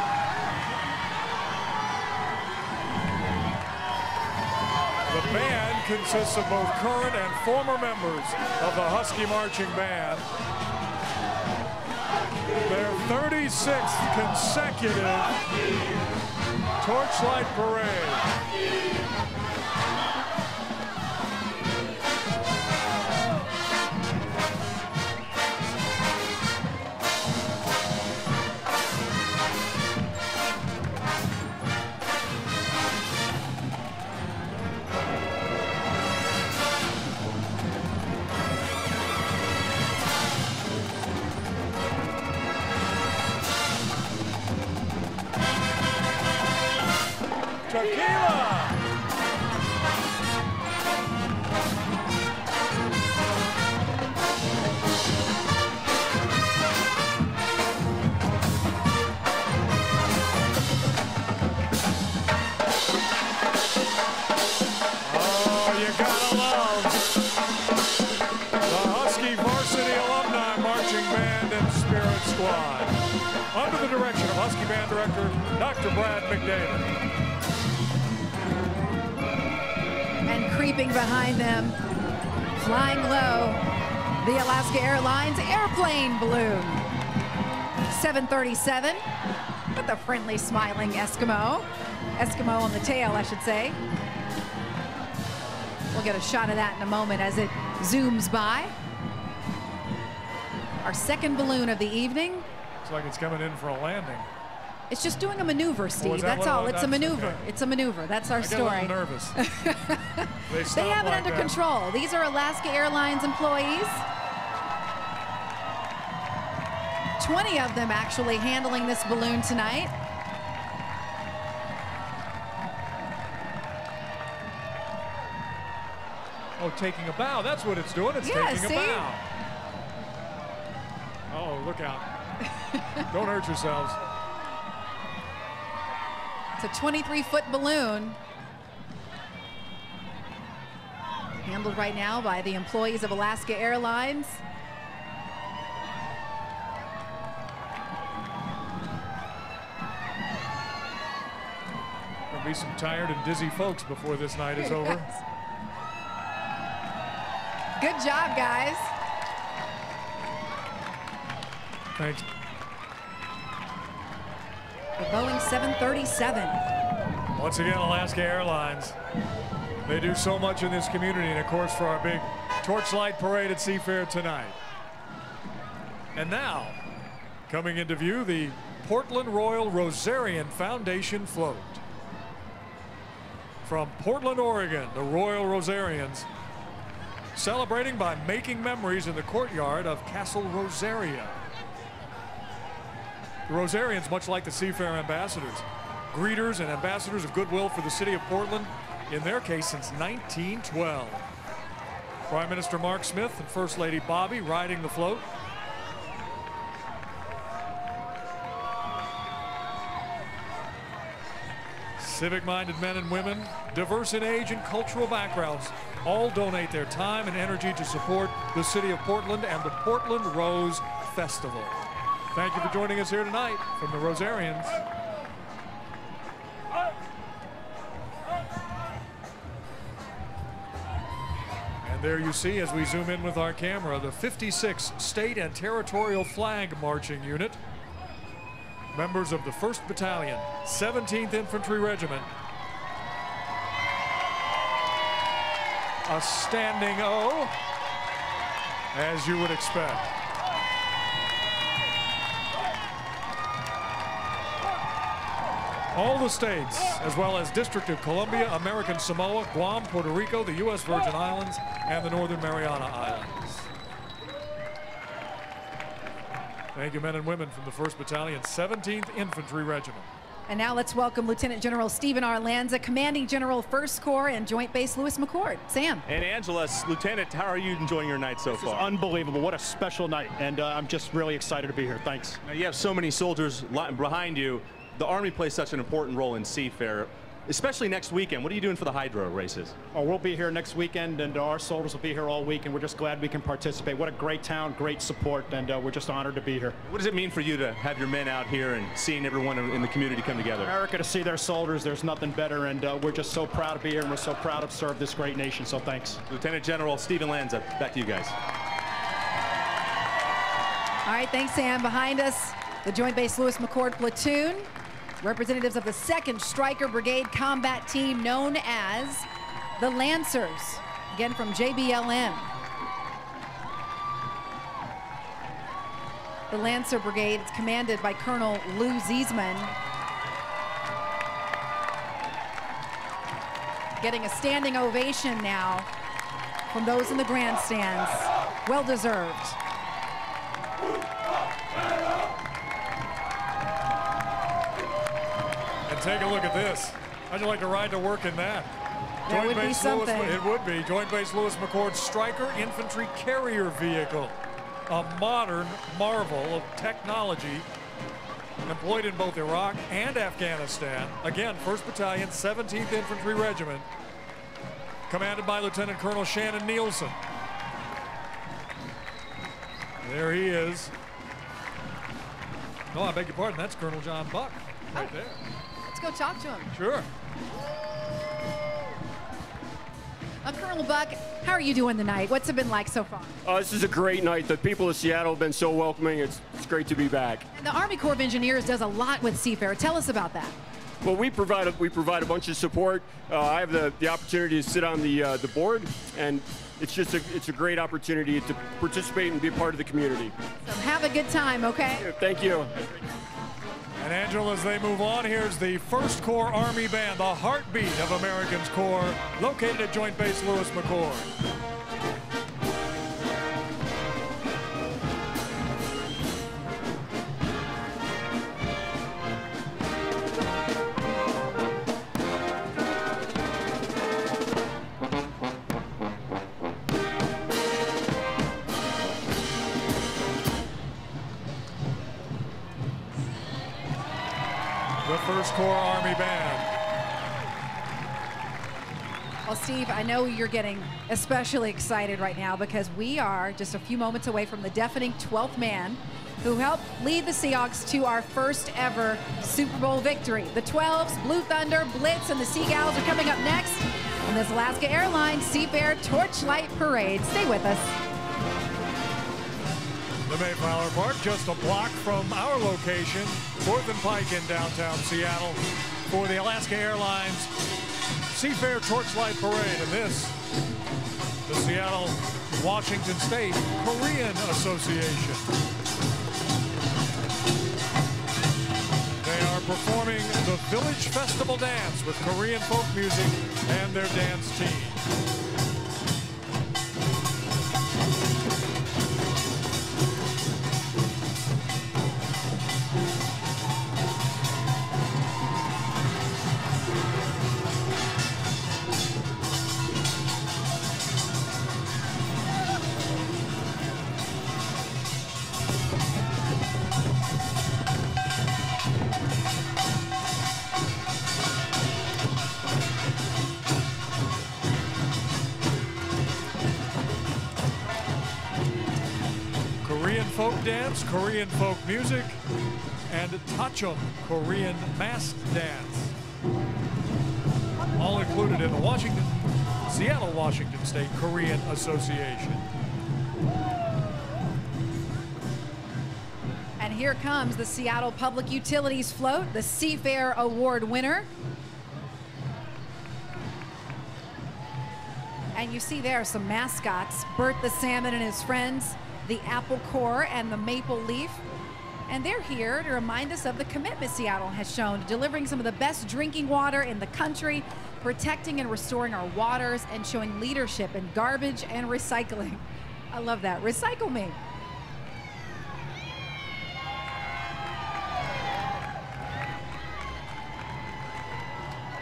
The band consists of both current and former members of the Husky Marching Band. Their 36th consecutive Torchlight Parade. Under the direction of Husky Band Director, Dr. Brad McDavid. And creeping behind them, flying low, the Alaska Airlines airplane balloon. 737 with a friendly, smiling Eskimo. Eskimo on the tail, I should say. We'll get a shot of that in a moment as it zooms by. Our second balloon of the evening. Looks like it's coming in for a landing. It's just doing a maneuver, Steve. Oh, that's all. It's a maneuver. Okay. It's a maneuver. That's our story. I get a little nervous. They have it under control. These are Alaska Airlines employees. 20 of them actually handling this balloon tonight. Oh, taking a bow. That's what it's doing. It's taking a bow. Oh, look out. Don't hurt yourselves. It's a 23-foot balloon. Handled right now by the employees of Alaska Airlines. There'll be some tired and dizzy folks before this night is over. Good job, guys. Thanks. The Boeing 737. Once again, Alaska Airlines. They do so much in this community, and of course for our big Torchlight Parade at Seafair tonight. And now, coming into view, the Portland Royal Rosarian Foundation float. From Portland, Oregon, the Royal Rosarians celebrating by making memories in the courtyard of Castle Rosaria. The Rosarians, much like the Seafair ambassadors, greeters and ambassadors of goodwill for the city of Portland, in their case since 1912. Prime Minister Mark Smith and First Lady Bobby riding the float. Civic-minded men and women, diverse in age and cultural backgrounds, all donate their time and energy to support the city of Portland and the Portland Rose Festival. Thank you for joining us here tonight from the Rosarians. And there you see, as we zoom in with our camera, the 56th State and Territorial Flag Marching Unit. Members of the 1st Battalion, 17th Infantry Regiment. A standing O, as you would expect. All the states, as well as District of Columbia, American Samoa, Guam, Puerto Rico, the U.S. Virgin Islands, and the Northern Mariana Islands. Thank you, men and women from the 1st Battalion, 17th Infantry Regiment. And now let's welcome Lieutenant General Stephen R. Lanza, Commanding General 1st Corps and Joint Base Lewis McChord. Sam. And Angela, Lieutenant, how are you enjoying your night so far? Unbelievable. What a special night. And I'm just really excited to be here. Thanks. Now, you have so many soldiers behind you. The Army plays such an important role in Seafair, especially next weekend. What are you doing for the hydro races? Oh, we'll be here next weekend, and our soldiers will be here all week, and we're just glad we can participate. What a great town, great support, and we're just honored to be here. What does it mean for you to have your men out here and seeing everyone in the community come together? America, to see their soldiers, there's nothing better, and we're just so proud to be here, and we're so proud to serve this great nation, so thanks. Lieutenant General Stephen Lanza, back to you guys. All right, thanks, Sam. Behind us, the Joint Base Lewis McChord platoon, representatives of the 2nd Stryker Brigade combat team known as the Lancers, again from JBLM. The Lancer Brigade is commanded by Colonel Lou Ziesman, getting a standing ovation now from those in the grandstands. Well deserved. And take a look at this. How'd you like to ride to work in that? That would be something. It would be. Joint Base Lewis McChord Stryker Infantry Carrier Vehicle. A modern marvel of technology employed in both Iraq and Afghanistan. Again, 1st Battalion, 17th Infantry Regiment, commanded by Lieutenant Colonel Shannon Nielsen. There he is. No, I beg your pardon, that's Colonel John Buck right there. Let's go talk to him. Sure. Colonel Buck, how are you doing tonight? What's it been like so far? This is a great night. The people of Seattle have been so welcoming. It's great to be back. And the Army Corps of Engineers does a lot with Seafair. Tell us about that. Well, we provide a bunch of support. I have the opportunity to sit on the board, and it's a great opportunity to participate and be a part of the community. So have a good time, okay? Yeah, thank you. And Angela, as they move on, here's the 1st Corps Army Band, the heartbeat of Americans Corps, located at Joint Base Lewis McChord. The 1st Corps Army Band. Well, Steve, I know you're getting especially excited right now because we are just a few moments away from the deafening 12th man who helped lead the Seahawks to our first ever Super Bowl victory. The 12s, Blue Thunder, Blitz, and the Seagulls are coming up next on this Alaska Airlines Seafair Torchlight Parade. Stay with us. The Mayflower Park, just a block from our location, 4th and Pike in downtown Seattle, for the Alaska Airlines Seafair Torchlight Parade. And this, the Seattle Washington State Korean Association. They are performing the Village Festival Dance with Korean folk music and their dance team. Korean folk dance, Korean folk music, and Tachum, Korean mask dance. All included in the Seattle, Washington State Korean Association. And here comes the Seattle Public Utilities float, the Seafair Award winner. And you see there some mascots, Bert the Salmon and his friends, the Apple Core and the Maple Leaf. And they're here to remind us of the commitment Seattle has shown to delivering some of the best drinking water in the country, protecting and restoring our waters, and showing leadership in garbage and recycling. I love that. Recycle me.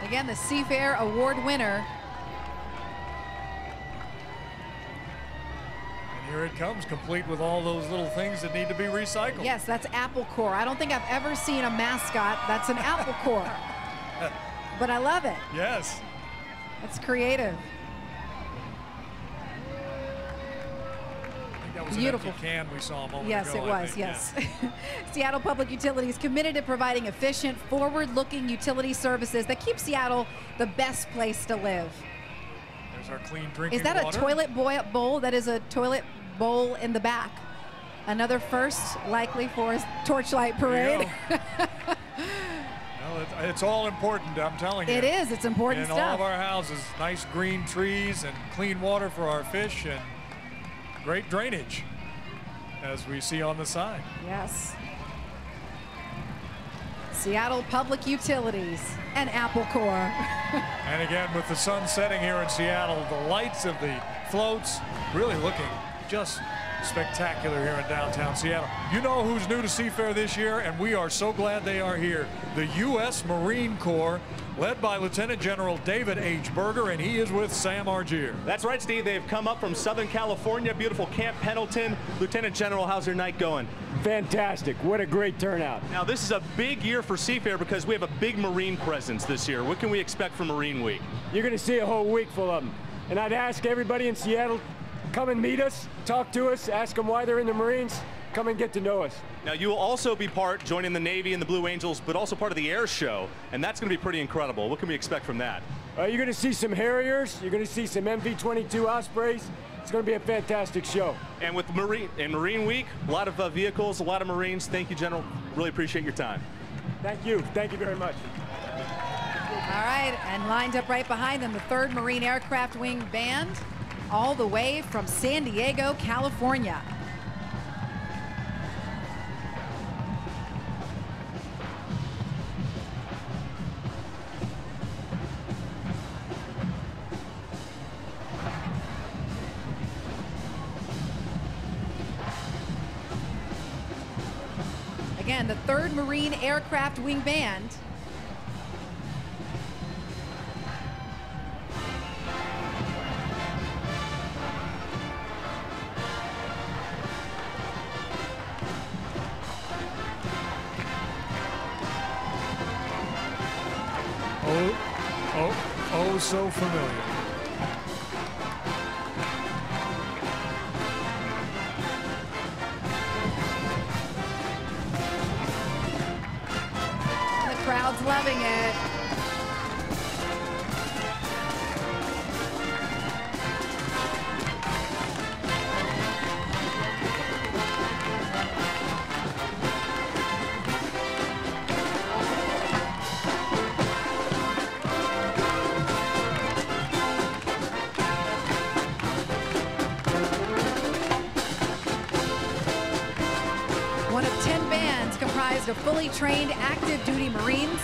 Again, the Seafair Award winner. And here it comes, complete with all those little things that need to be recycled. Yes, that's apple core. I don't think I've ever seen a mascot that's an apple core. But I love it. Yes. That's creative. That was Beautiful. an empty can we saw a moment Yes, ago. it was, yes. Seattle Public Utilities committed to providing efficient, forward-looking utility services that keep Seattle the best place to live. There's our clean drinking Is that water. a toilet bowl? That is a toilet bowl in the back. Another first, likely for a Torchlight parade. Well, it's all important, I'm telling you. It is. It's important in stuff. all of our houses, nice green trees and clean water for our fish and great drainage, as we see on the side. Yes. Seattle Public Utilities and Apple Core. And again, with the sun setting here in Seattle, the lights of the floats really looking just spectacular here in downtown Seattle. You know who's new to Seafair this year, and we are so glad they are here. The U.S. Marine Corps, led by Lieutenant General David H. Berger, and he is with Sam Argier. That's right, Steve. They've come up from Southern California, beautiful Camp Pendleton. Lieutenant General, how's your night going? Fantastic. What a great turnout. Now, this is a big year for Seafair because we have a big Marine presence this year. What can we expect from Marine Week? You're going to see a whole week full of them. And I'd ask everybody in Seattle, come and meet us, talk to us, ask them why they're in the Marines, come and get to know us. Now, you will also be joining the Navy and the Blue Angels, but also part of the air show, and that's going to be pretty incredible. What can we expect from that? You're going to see some Harriers, you're going to see some MV-22 Ospreys. It's going to be a fantastic show. And with Marine Week, a lot of vehicles, a lot of Marines. Thank you, General. Really appreciate your time. Thank you. Thank you very much. All right, and lined up right behind them, the 3rd Marine Aircraft Wing Band, all the way from San Diego, California. Again, the 3rd Marine Aircraft Wing Band. Oh, so familiar. The crowd's loving it. One of 10 bands comprised of fully trained active duty Marines.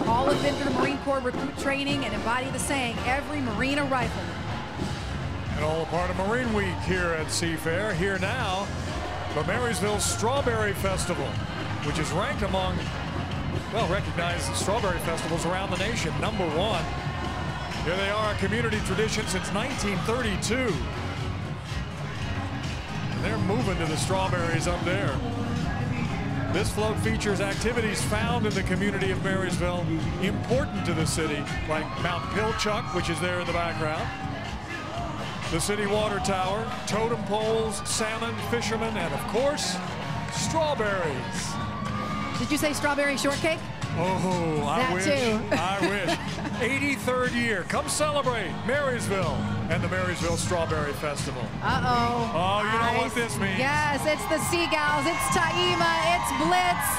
All have been through Marine Corps recruit training and embody the saying, every Marine a rifleman. And all a part of Marine Week here at Seafair. Here now, the Marysville Strawberry Festival, which is ranked among, well, recognized strawberry festivals around the nation, #1. Here they are, a community tradition since 1932. And they're moving to the strawberries up there. This float features activities found in the community of Marysville, important to the city, like Mount Pilchuck, which is there in the background, the city water tower, totem poles, salmon, fishermen, and of course, strawberries. Did you say strawberry shortcake? Oh, I That wish. too. I wish. 83rd year. Come celebrate Marysville and the Marysville Strawberry Festival. Uh-oh. Oh, you know what this means. Yes, it's the Seagulls, it's Taima, it's Blitz,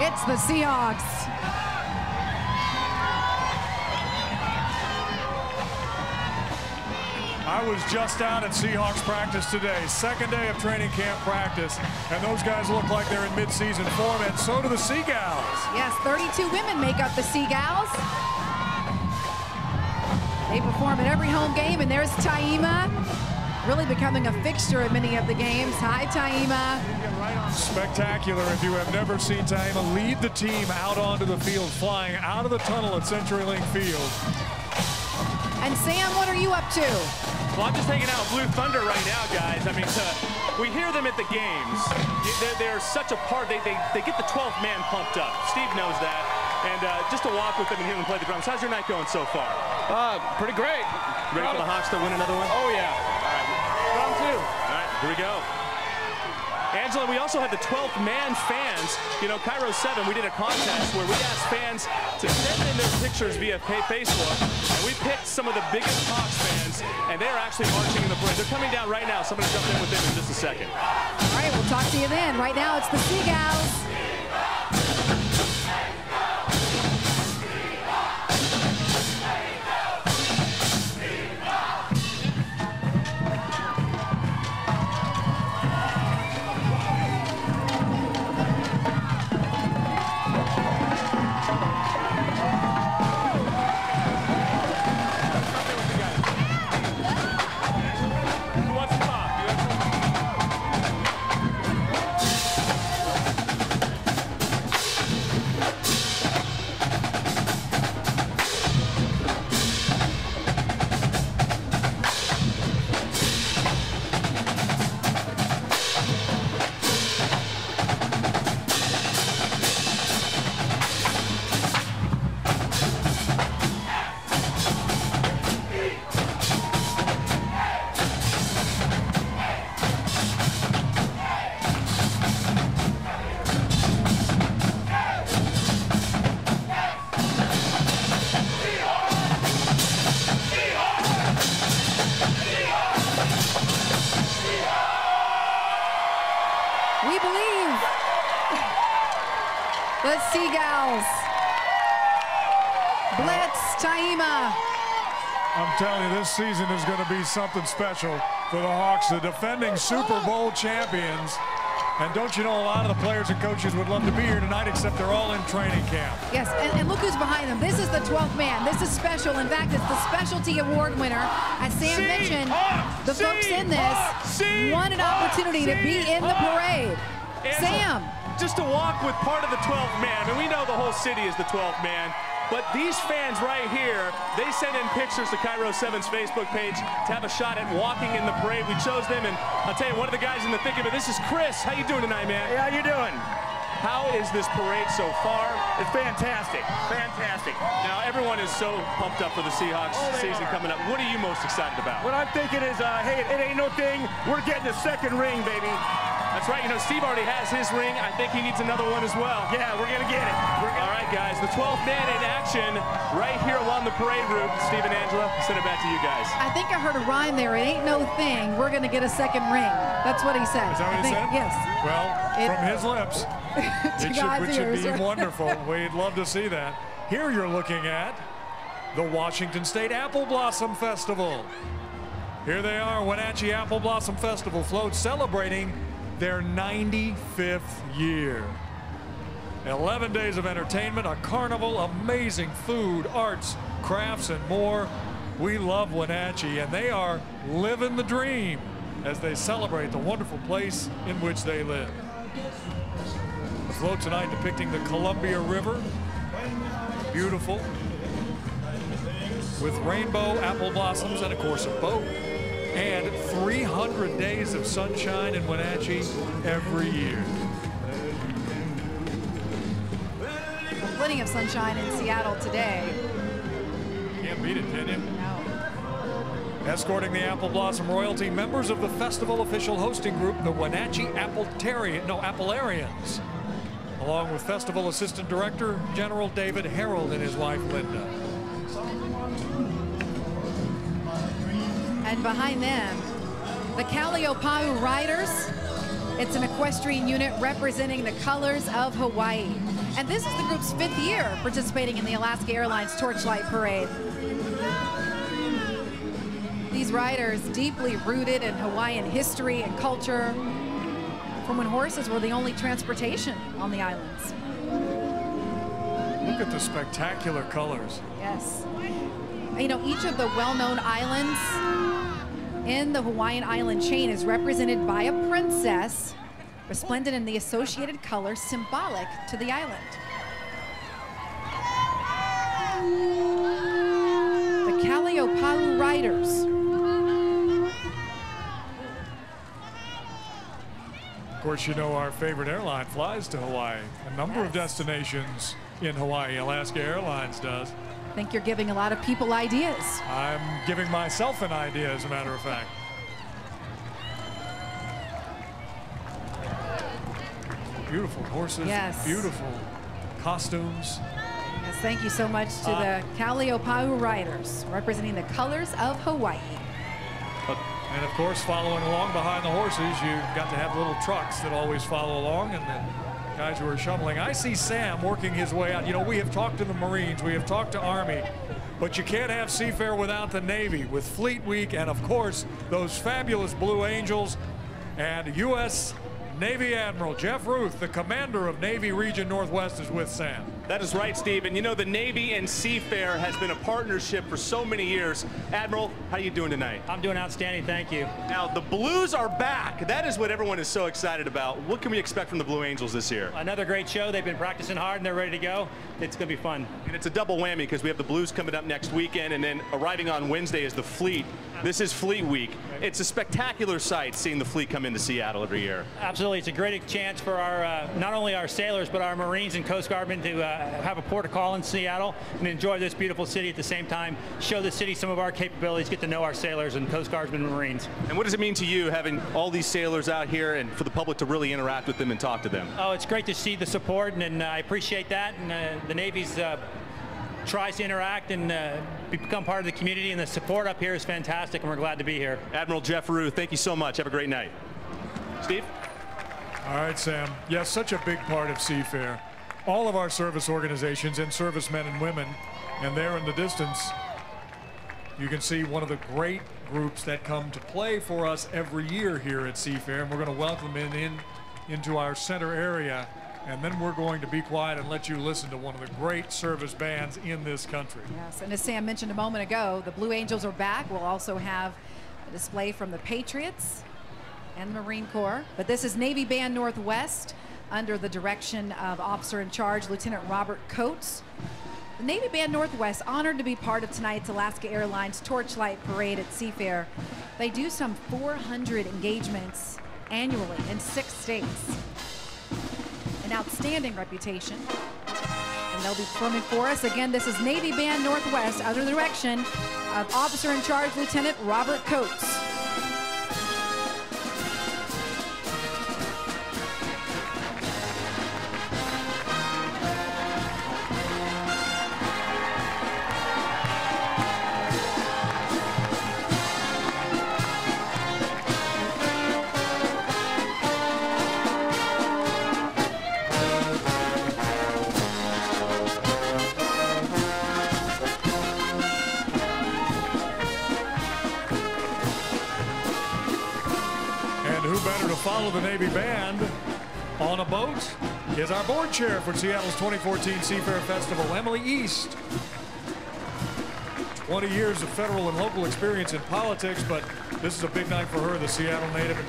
it's the Seahawks. I was just out at Seahawks practice today, 2nd day of training camp practice, and those guys look like they're in mid-season form, and so do the Seagulls. Yes, 32 women make up the Seagulls. They perform at every home game, and there's Taima. really becoming a fixture at many of the games. Hi, Taima. Spectacular if you have never seen Taima lead the team out onto the field, flying out of the tunnel at CenturyLink Field. And Sam, what are you up to? Well, I'm just hanging out with Blue Thunder right now, guys. I mean, we hear them at the games. They're such a part. They get the 12th man pumped up. Steve knows that. And just to walk with them and hear them play the drums. How's your night going so far? Pretty great. Ready for the Hawks to win another one? Oh, yeah. All right. Round two. All right, here we go. Angela, we also have the 12th man fans. You know, Cairo 7, we did a contest where we asked fans to send in their pictures via Facebook, and we picked some of the biggest Hawks fans, and they're actually marching in the parade. They're coming down right now. Somebody jump in with them in just a second. All right, we'll talk to you then. Right now, it's the Seagulls. We believe the Seagulls. Blitz, Taima. I'm telling you, this season is going to be something special for the Hawks, the defending Super Bowl champions. And don't you know, a lot of the players and coaches would love to be here tonight, except they're all in training camp. Yes, and look who's behind them. This is the 12th man. This is special. In fact, it's the specialty award winner. As Sam mentioned, the folks in this won an opportunity to be in the parade. Sam. Just to walk with part of the 12th man. I mean, we know the whole city is the 12th man, but these fans right here, they sent in pictures to Cairo 7's Facebook page to have a shot at walking in the parade. We chose them, and I'll tell you, one of the guys in the thick of it, this is Chris. How you doing tonight, man? Hey, how you doing? How is this parade so far? It's fantastic. Fantastic. Now, everyone is so pumped up for the Seahawks season coming up. What are you most excited about? What I'm thinking is, hey, it ain't no thing. We're getting a second ring, baby. That's right. You know, Steve already has his ring. I think he needs another one as well. Yeah, we're going to get it. All right, guys. The 12th man in action right here along the parade route. Steve and Angela, I'll send it back to you guys. I think I heard a rhyme there. It ain't no thing. We're going to get a second ring. That's what he said. Is that what he said? Yes. Well, from his lips, it should be wonderful. We'd love to see that. Here you're looking at the Washington State Apple Blossom Festival. Here they are, Wenatchee Apple Blossom Festival float celebrating their 95th year. 11 days of entertainment, a carnival, amazing food, arts, crafts, and more. We love Wenatchee, and they are living the dream as they celebrate the wonderful place in which they live. The float tonight depicting the Columbia River, beautiful, with rainbow apple blossoms and, of course, a boat. And 300 days of sunshine in Wenatchee every year. Plenty of sunshine in Seattle today. Can't beat it, can you? No. Escorting the Apple Blossom royalty, members of the festival official hosting group, the Wenatchee Applearians, along with festival assistant director, General David Harold, and his wife, Linda. And behind them, the Kaliopau Riders. It's an equestrian unit representing the colors of Hawaii. And this is the group's 5th year participating in the Alaska Airlines Torchlight Parade. These riders, deeply rooted in Hawaiian history and culture, from when horses were the only transportation on the islands. Look at the spectacular colors. Yes. You know, each of the well-known islands in the Hawaiian Island chain is represented by a princess, resplendent in the associated colors symbolic to the island. The Kaleopau Riders. Of course, you know our favorite airline flies to Hawaii. A number of destinations in Hawaii. Alaska Airlines does. I think you're giving a lot of people ideas. I'm giving myself an idea, as a matter of fact. Beautiful horses, yes. Beautiful costumes. Yes, thank you so much to the Kaleopau Riders, representing the colors of Hawaii. And of course, following along behind the horses, you've got to have little trucks that always follow along, and the guys who are shoveling. I see Sam working his way out. You know, we have talked to the Marines, we have talked to Army, but you can't have Seafair without the Navy, with Fleet Week, and of course, those fabulous Blue Angels, and U.S. Navy Admiral Jeff Ruth, the commander of Navy Region Northwest, is with Sam. That is right, Steve. And you know, the Navy and Seafair has been a partnership for so many years. Admiral, how are you doing tonight? I'm doing outstanding, thank you. Now, the Blues are back. That is what everyone is so excited about. What can we expect from the Blue Angels this year? Another great show. They've been practicing hard and they're ready to go. It's going to be fun. And it's a double whammy because we have the Blues coming up next weekend, and then arriving on Wednesday is the Fleet. This is Fleet Week. It's a spectacular sight seeing the Fleet come into Seattle every year. Absolutely. It's a great chance for our not only our sailors, but our Marines and Coast Guardmen to have a port of call in Seattle and enjoy this beautiful city at the same time, show the city some of our capabilities, get to know our sailors and Coast Guardsmen and Marines. And what does it mean to you having all these sailors out here and for the public to really interact with them and talk to them? Oh, it's great to see the support, and I appreciate that. And the Navy's tries to interact and become part of the community, and the support up here is fantastic, and we're glad to be here. Admiral Jeff Ruth, thank you so much. Have a great night. Steve? All right, Sam. Yes, such a big part of Seafair. All of our service organizations and servicemen and women, and there in the distance, you can see one of the great groups that come to play for us every year here at Seafair, and we're going to welcome them into our center area. And then we're going to be quiet and let you listen to one of the great service bands in this country. Yes, and as Sam mentioned a moment ago, the Blue Angels are back. We'll also have a display from the Patriots and the Marine Corps. But this is Navy Band Northwest under the direction of Officer in Charge, Lieutenant Robert Coates. The Navy Band Northwest, honored to be part of tonight's Alaska Airlines Torchlight Parade at Seafair. They do some 400 engagements annually in 6 states. An outstanding reputation, and they'll be performing for us. Again, this is Navy Band Northwest under the direction of Officer in Charge Lieutenant Robert Coates. Follow the Navy Band on a boat is our board chair for Seattle's 2014 Seafair Festival, Emily East. 20 years of federal and local experience in politics, but this is a big night for her, the Seattle native and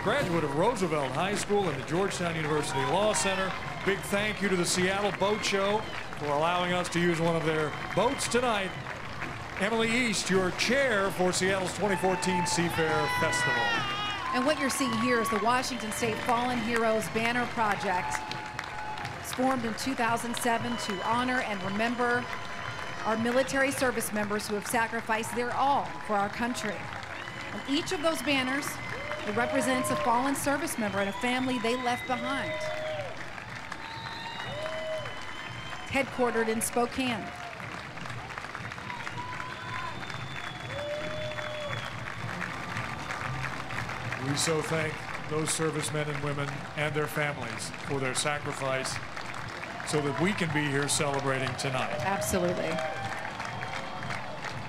graduate of Roosevelt High School and the Georgetown University Law Center. Big thank you to the Seattle Boat Show for allowing us to use one of their boats tonight. Emily East, your chair for Seattle's 2014 Seafair Festival. And what you're seeing here is the Washington State Fallen Heroes Banner Project. It's formed in 2007 to honor and remember our military service members who have sacrificed their all for our country. And each of those banners, it represents a fallen service member and a family they left behind. Headquartered in Spokane. We so thank those servicemen and women and their families for their sacrifice so that we can be here celebrating tonight. Absolutely.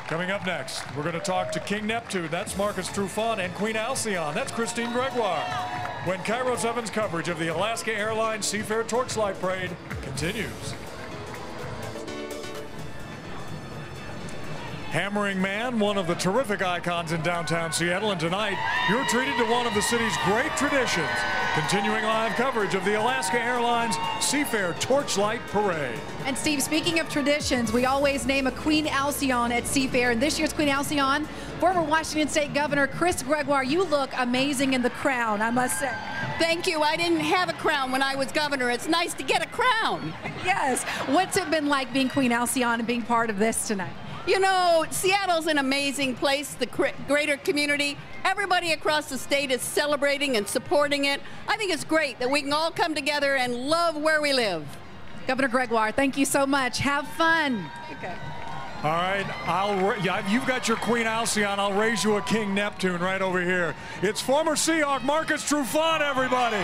Coming up next, we're going to talk to King Neptune, that's Marcus Trufant, and Queen Alcyon, that's Christine Gregoire, when Cairo 7's coverage of the Alaska Airlines Seafair Torchlight Parade continues. Hammering Man, one of the terrific icons in downtown Seattle, and tonight you're treated to one of the city's great traditions. Continuing live coverage of the Alaska Airlines Seafair Torchlight Parade. And Steve, speaking of traditions, we always name a Queen Alcyon at Seafair, and this year's Queen Alcyon, former Washington State Governor Chris Gregoire. You look amazing in the crown, I must say. Thank you. I didn't have a crown when I was governor. It's nice to get a crown. Yes. What's it been like being Queen Alcyon and being part of this tonight? You know, Seattle's an amazing place, the greater community. Everybody across the state is celebrating and supporting it. I think it's great that we can all come together and love where we live. Governor Gregoire, thank you so much. Have fun. Okay. All right, you've got your Queen Alcyon. I'll raise you a King Neptune right over here. It's former Seahawk Marcus Trufant, everybody.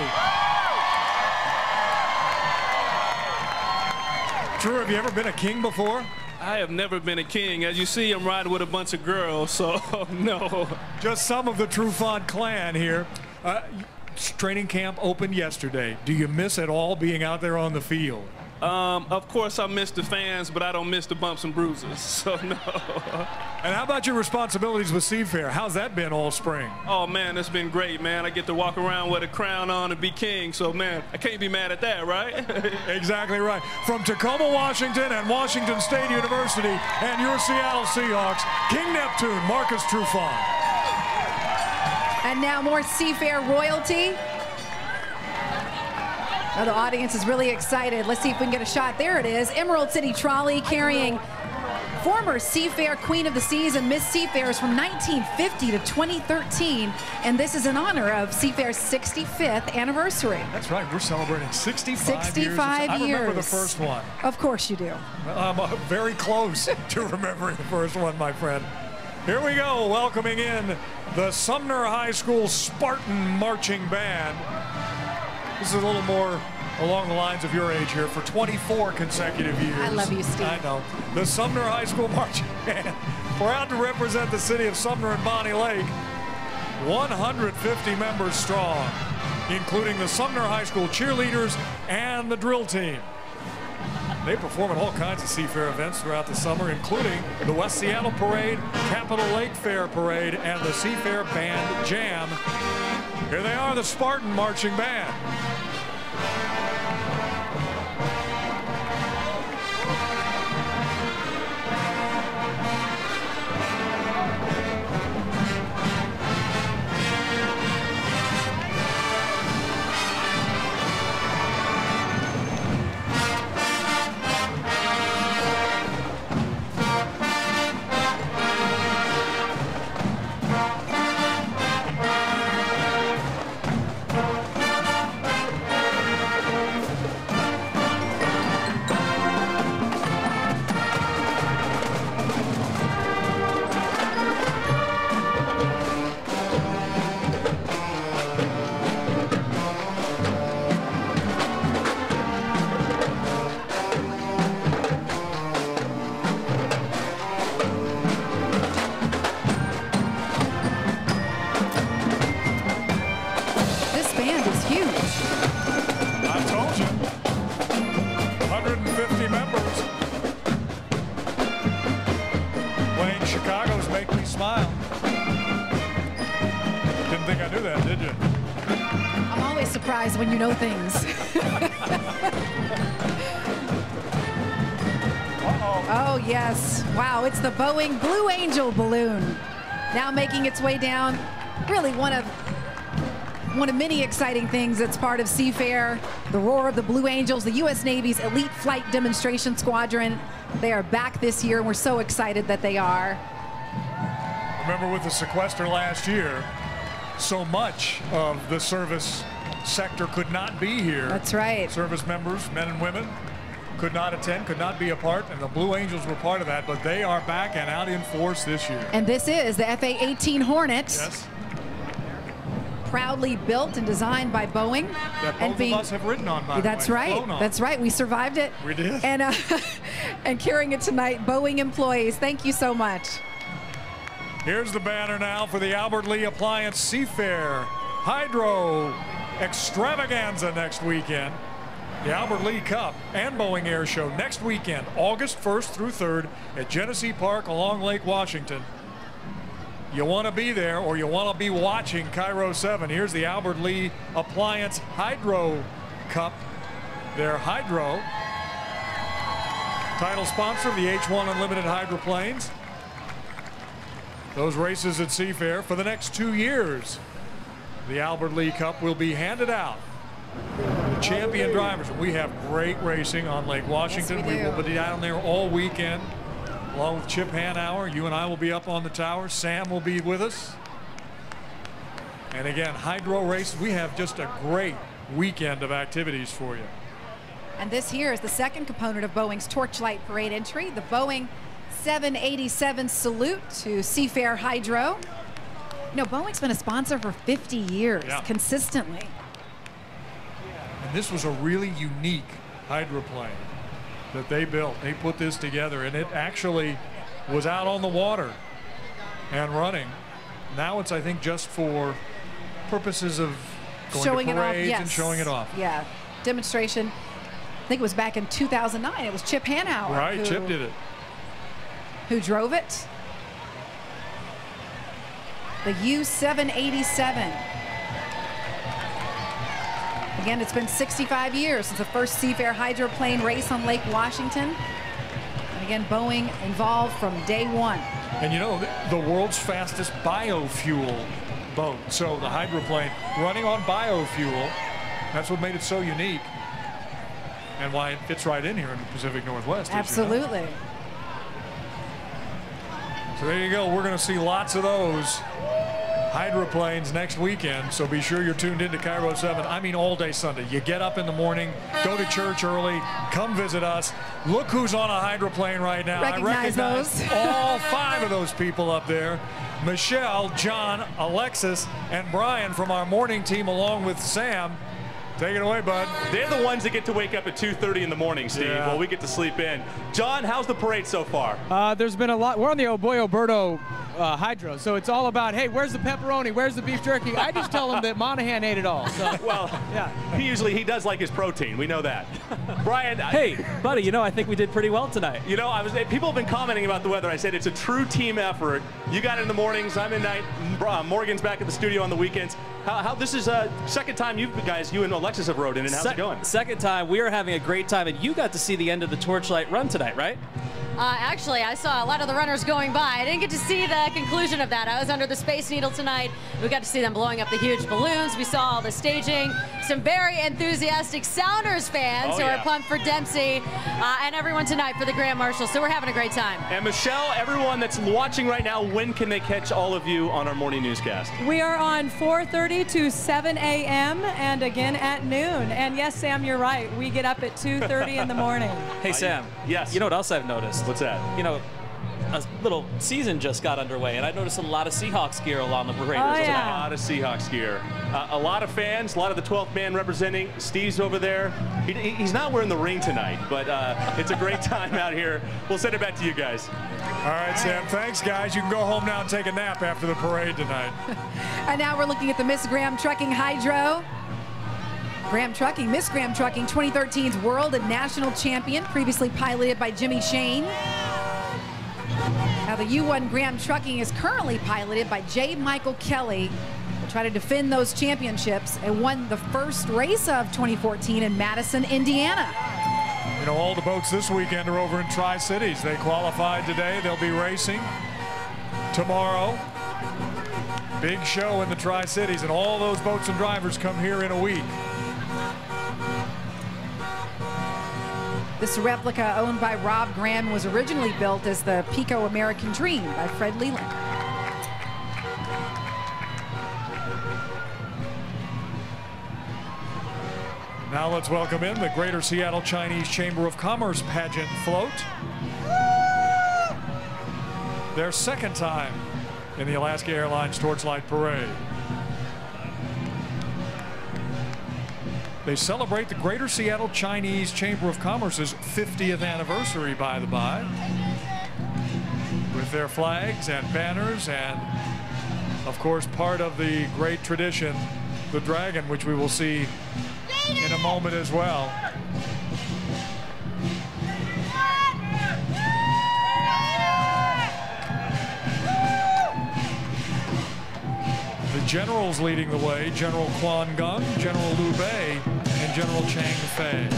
Drew, have you ever been a king before? I have never been a king. As you see, I'm riding with a bunch of girls, so no. Just some of the Trufant clan here. Training camp opened yesterday. Do you miss at all being out there on the field? Of course I miss the fans, but I don't miss the bumps and bruises, so no. And how about your responsibilities with Seafair? How's that been all spring? Oh man, it's been great, man. I get to walk around with a crown on and be king, so man, I can't be mad at that, right? Exactly right. From Tacoma, Washington and Washington State University and your Seattle Seahawks, King Neptune, Marcus Trufant. And now more Seafair royalty. Oh, the audience is really excited. Let's see if we can get a shot. There it is. Emerald City Trolley carrying former Seafair Queen of the Seas and Miss Seafarers from 1950 to 2013. And this is in honor of Seafair's 65th anniversary. That's right. We're celebrating 65 years. I remember the first one. Of course you do. I'm very close to remembering the first one, my friend. Here we go, welcoming in the Sumner High School Spartan Marching Band. This is a little more along the lines of your age here for 24 consecutive years. I love you, Steve. I know. The Sumner High School Marching Band, proud to represent the city of Sumner and Bonnie Lake. 150 members strong, including the Sumner High School cheerleaders and the drill team. They perform at all kinds of Seafair events throughout the summer, including the West Seattle Parade, Capitol Lake Fair Parade, and the Seafair Band Jam. Here they are, the Spartan Marching Band. When you know things. Oh, yes. Wow, it's the Boeing Blue Angel balloon. Now making its way down. Really one of many exciting things that's part of Seafair. The roar of the Blue Angels, the U.S. Navy's elite flight demonstration squadron. They are back this year, and we're so excited that they are. Remember with the sequester last year, so much of the service sector could not be here. That's right. Service members, men and women, could not attend, could not be a part, and the Blue Angels were part of that, but they are back and out in force this year. And this is the FA-18 Hornet. Yes. Proudly built and designed by Boeing. That both of us have ridden on, by That's the way. right. That's right. We survived it. We did. And, and carrying it tonight, Boeing employees, thank you so much. Here's the banner now for the Albert Lee Appliance Seafair Hydro Extravaganza next weekend. The Albert Lee Cup and Boeing Air Show next weekend, August 1st through 3rd at Genesee Park along Lake Washington. You want to be there, or you want to be watching Cairo 7. Here's the Albert Lee Appliance Hydro Cup. Their Hydro, title sponsor of the H-1 Unlimited hydroplanes. Those races at Seafair for the next 2 years. The Albert Lee Cup will be handed out. The champion drivers. We have great racing on Lake Washington. Yes, we do. will be down there all weekend, along with Chip Hanauer. You and I will be up on the tower. Sam will be with us. And again, hydro races. We have just a great weekend of activities for you. And this here is the second component of Boeing's Torchlight Parade entry, the Boeing 787 salute to Seafair Hydro. You know, Boeing's been a sponsor for 50 years, consistently. And this was a really unique hydroplane that they built. They put this together, and it actually was out on the water and running. Now it's, I think, just for purposes of going Showing to it off, parades yes. and showing it off. Yeah, demonstration. I think it was back in 2009. It was Chip Hanauer. Right, Chip did it. Who drove it? The U-787. Again, it's been 65 years since the first Seafair hydroplane race on Lake Washington. And again, Boeing involved from day one. And you know, the world's fastest biofuel boat. So the hydroplane running on biofuel, that's what made it so unique. And why it fits right in here in the Pacific Northwest. Absolutely. So there you go. We're going to see lots of those hydroplanes next weekend. So be sure you're tuned into Cairo 7. I mean, all day Sunday. You get up in the morning, go to church early, come visit us. Look who's on a hydroplane right now. I recognize those. all 5 of those people up there. Michelle, John, Alexis, and Brian from our morning team, along with Sam. Take it away, bud. They're the ones that get to wake up at 2:30 in the morning, Steve, while we get to sleep in. John, how's the parade so far? There's been a lot. We're on the Oboy Oberto hydro, so it's all about, hey, where's the pepperoni? Where's the beef jerky? I just tell them that Monahan ate it all. So. Well, yeah, he does like his protein. We know that. Brian. Hey, buddy, you know, I think we did pretty well tonight. You know, people have been commenting about the weather. I said it's a true team effort. You got it in the mornings, I'm in night. Morgan's back at the studio on the weekends. How this is second time you and Alexis have rode in, and how's it going? Second time. We are having a great time, and you got to see the end of the Torchlight run tonight, right? Actually, I saw a lot of the runners going by. I didn't get to see the conclusion of that. I was under the Space Needle tonight. We got to see them blowing up the huge balloons. We saw all the staging. Some very enthusiastic Sounders fans who are pumped for Dempsey, and everyone tonight for the Grand Marshal. So we're having a great time. And Michelle, everyone that's watching right now, when can they catch all of you on our morning newscast? We are on 4:30 to 7 a.m. and again at noon. And yes, Sam, you're right. We get up at 2:30 in the morning. Hey, Sam. Yes. You know what else I've noticed? What's that? You know, a little season just got underway, and I noticed a lot of Seahawks gear along the parade. Oh, There's A lot of Seahawks gear. A lot of fans, a lot of the 12th man representing. Steve's over there. He's not wearing the ring tonight, but it's a great time out here. We'll send it back to you guys. All right, Sam. Thanks, guys. You can go home now and take a nap after the parade tonight. And now we're looking at the Miss Graham Trucking Hydro. Graham Trucking, Miss Graham Trucking, 2013's world and national champion, previously piloted by Jimmy Shane. Now the U1 Graham Trucking is currently piloted by J. Michael Kelly. Will try to defend those championships and won the first race of 2014 in Madison, Indiana. You know, all the boats this weekend are over in Tri-Cities. They qualified today. They'll be racing tomorrow. Big show in the Tri-Cities, and all those boats and drivers come here in a week. This replica, owned by Rob Graham, was originally built as the Pico American Dream by Fred Leland. Now let's welcome in the Greater Seattle Chinese Chamber of Commerce pageant float. Their second time in the Alaska Airlines Torchlight Parade. They celebrate the Greater Seattle Chinese Chamber of Commerce's 50th anniversary, by the by, with their flags and banners and, of course, part of the great tradition, the dragon, which we will see in a moment as well. Generals leading the way, General Quan Gung, General Liu Bei, and General Chang Fei.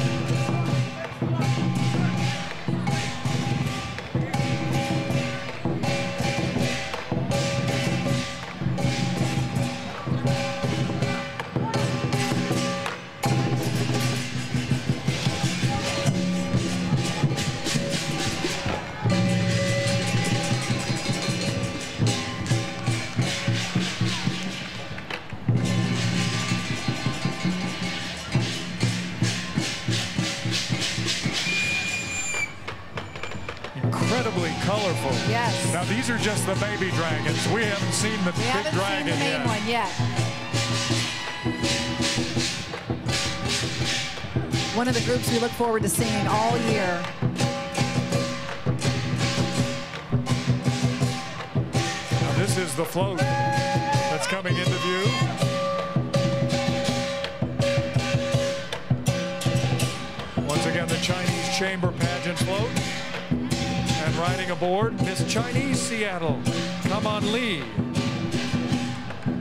Incredibly colorful. Yes. Now these are just the baby dragons. We haven't seen the big dragon seen the main yet. one yet. One of the groups we look forward to seeing all year. Now this is the float that's coming into view. Once again, the Chinese Chamber Pageant float. And riding aboard, Miss Chinese Seattle, Come On Lee.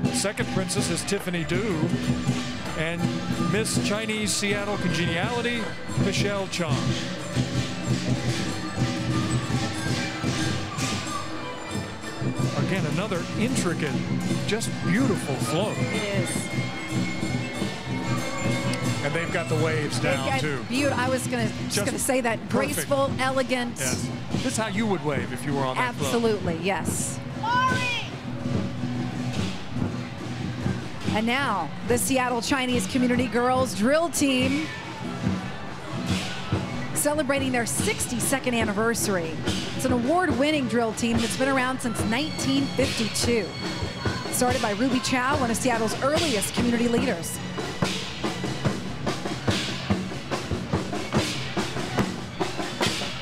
The second princess is Tiffany Du. And Miss Chinese Seattle Congeniality, Michelle Chong. Again, another intricate, just beautiful float. It is. And they've got the waves down too. I was gonna say that graceful, perfect. elegant. Yes. This is how you would wave if you were on that float. Absolutely, yes. And now the Seattle Chinese Community Girls Drill Team celebrating their 62nd anniversary. It's an award-winning drill team that's been around since 1952. Started by Ruby Chow, one of Seattle's earliest community leaders.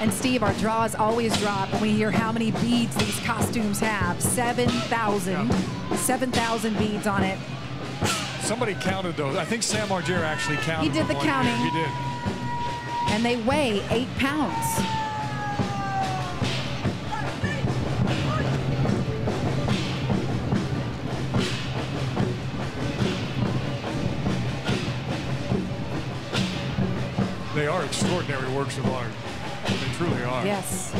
And Steve, our draws always drop when we hear how many beads these costumes have. 7,000. 7,000 beads on it. Somebody counted those. I think Sam Argier actually counted. He did the counting. He did. And they weigh 8 pounds. They are extraordinary works of art. They truly are. Yes.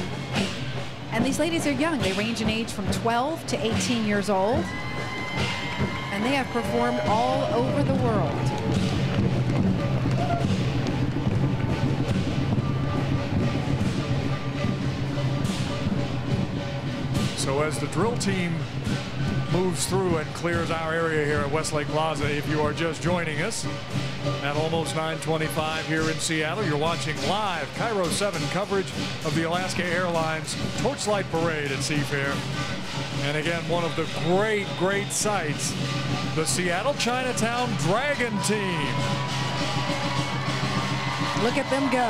And these ladies are young. They range in age from 12 to 18 years old. And they have performed all over the world. So as the drill team moves through and clears our area here at Westlake Plaza, if you are just joining us at almost 9:25 here in Seattle, you're watching live Cairo 7 coverage of the Alaska Airlines Torchlight Parade at Seafair. And again, one of the great sights, the Seattle Chinatown Dragon Team. Look at them go.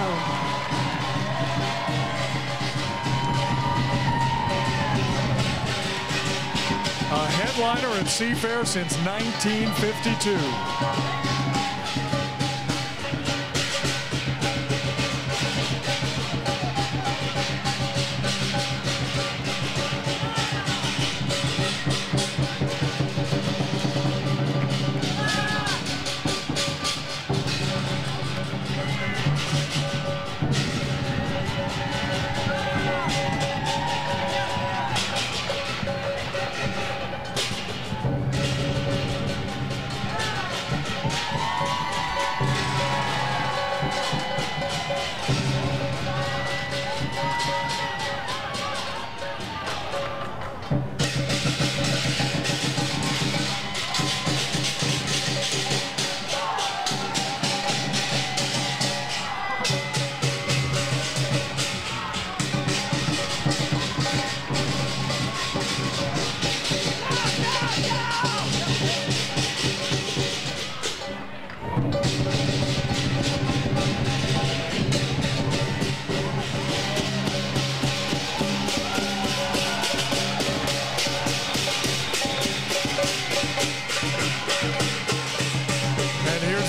A headliner at Seafair since 1952.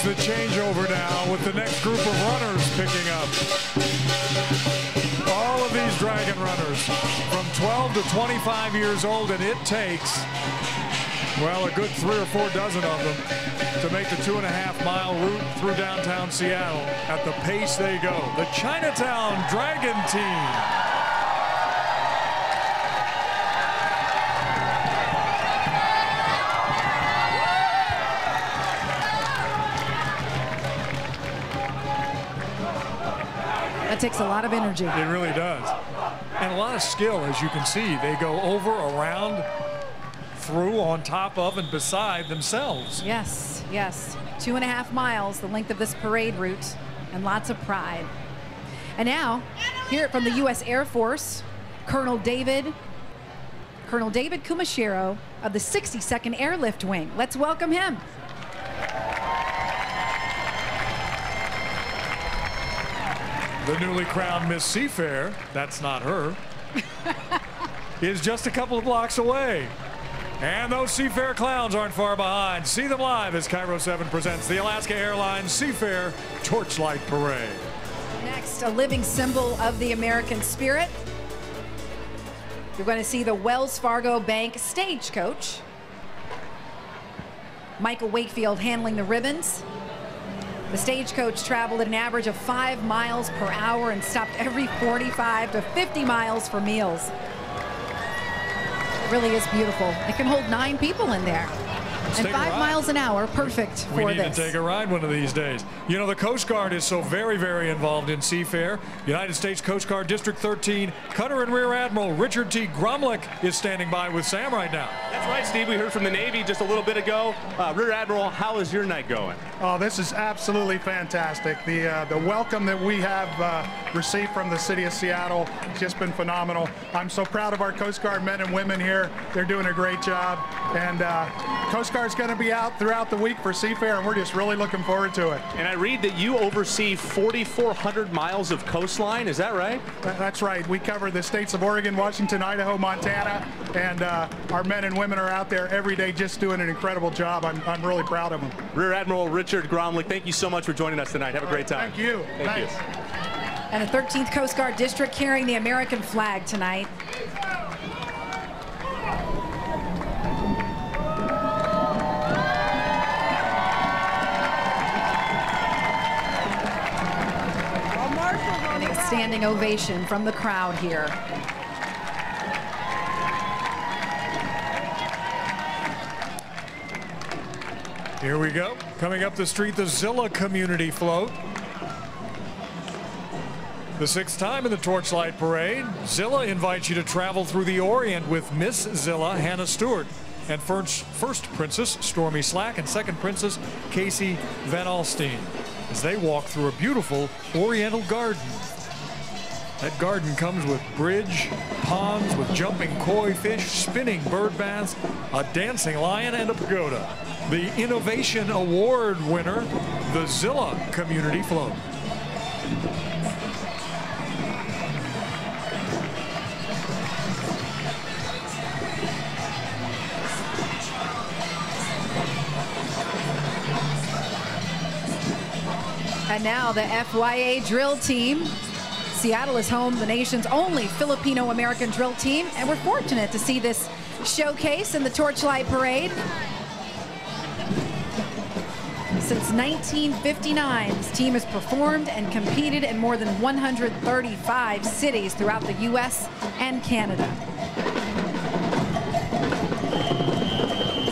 The changeover now with the next group of runners picking up. All of these dragon runners from 12 to 25 years old, and it takes Well, a good 3 or 4 dozen of them to make the 2.5-mile route through downtown Seattle at the pace they go. The Chinatown Dragon Team. That takes a lot of energy. It really does. And a lot of skill, as you can see. They go over, around, through, on top of, and beside themselves. Yes, yes. 2.5 miles, the length of this parade route, and lots of pride. And now, hear it from the U.S. Air Force, Colonel David Kumashiro of the 62nd Airlift Wing. Let's welcome him. The newly crowned Miss Seafair, that's not her, is just a couple of blocks away. And those Seafair clowns aren't far behind. See them live as Cairo 7 presents the Alaska Airlines Seafair Torchlight Parade. Next, a living symbol of the American spirit. You're going to see the Wells Fargo Bank Stagecoach. Michael Wakefield handling the ribbons. The Stagecoach traveled at an average of 5 miles per hour and stopped every 45 to 50 miles for meals. It really is beautiful. It can hold 9 people in there. And 5 miles an hour, perfect for this. We need to take a ride one of these days. You know, the Coast Guard is so very, very involved in Seafair. United States Coast Guard District 13, Cutter and Rear Admiral Richard T. Gromlich is standing by with Sam right now. That's right, Steve. We heard from the Navy just a little bit ago. Rear Admiral, how is your night going? Oh, this is absolutely fantastic. The welcome that we have received from the city of Seattle has just been phenomenal. I'm so proud of our Coast Guard men and women here. They're doing a great job. And Coast Guard's going to be out throughout the week for Seafair, and we're just really looking forward to it. And I read that you oversee 4,400 miles of coastline. Is that right? That's right. We cover the states of Oregon, Washington, Idaho, Montana, and our men and women are out there every day just doing an incredible job. I'm really proud of them. Rear Admiral Richard Gromlich, thank you so much for joining us tonight. Have a great time. Thank you. Thank you. And the 13th Coast Guard District carrying the American flag tonight. Getting a standing ovation from the crowd here. Here we go. Coming up the street, the Zilla Community Float. The 6th time in the Torchlight Parade, Zilla invites you to travel through the Orient with Miss Zilla, Hannah Stewart, and first Princess, Stormy Slack, and second Princess, Casey Van Alstyne, as they walk through a beautiful Oriental garden. That garden comes with bridge, ponds with jumping koi fish, spinning bird baths, a dancing lion, and a pagoda. The Innovation Award winner, the Zilla Community Float. And now the FYA drill team. Seattle is home, the nation's only Filipino-American drill team, and we're fortunate to see this showcase in the Torchlight Parade. Since 1959, this team has performed and competed in more than 135 cities throughout the U.S. and Canada.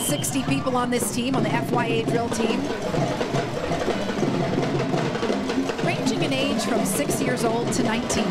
60 people on this team, on the FYA drill team, ranging in age from 6 years old to 19.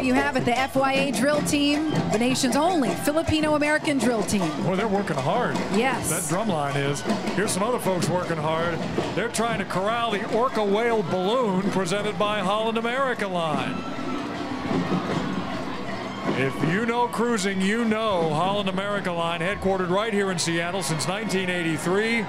you have it, the FYA drill team, the nation's only Filipino-American drill team. Well, they're working hard. Yes. That drum line is. Here's some other folks working hard. They're trying to corral the orca whale balloon presented by Holland America Line. If you know cruising, you know Holland America Line, headquartered right here in Seattle since 1983.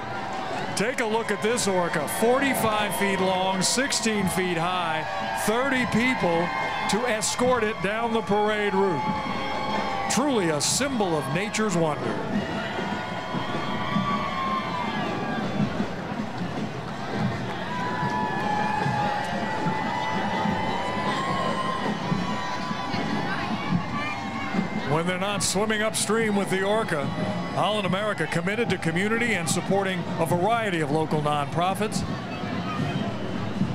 Take a look at this orca, 45 feet long, 16 feet high, 30 people to escort it down the parade route. Truly a symbol of nature's wonder. When they're not swimming upstream with the orca, Holland America committed to community and supporting a variety of local nonprofits.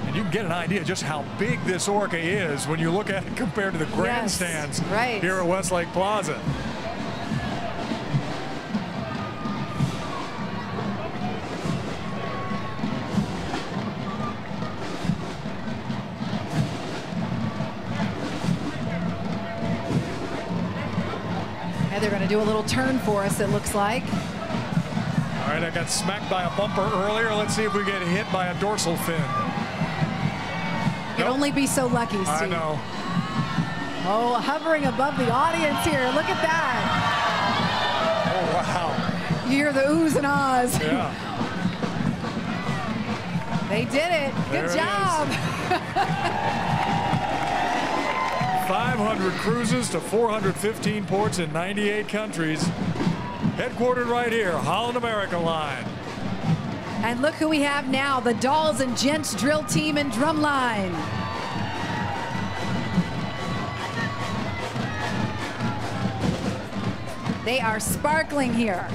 And you can get an idea just how big this orca is when you look at it compared to the grandstands here at Westlake Plaza. They're going to do a little turn for us, it looks like. All right, I got smacked by a bumper earlier. Let's see if we get hit by a dorsal fin. You'd only be so lucky, Steve. I know. Oh, hovering above the audience here. Look at that. Oh, wow. You hear the oohs and ahs. Yeah. They did it. Good job. 500 cruises to 415 ports in 98 countries. Headquartered right here, Holland America Line. And look who we have now, the Dolls and Gents drill team and drum line. They are sparkling here.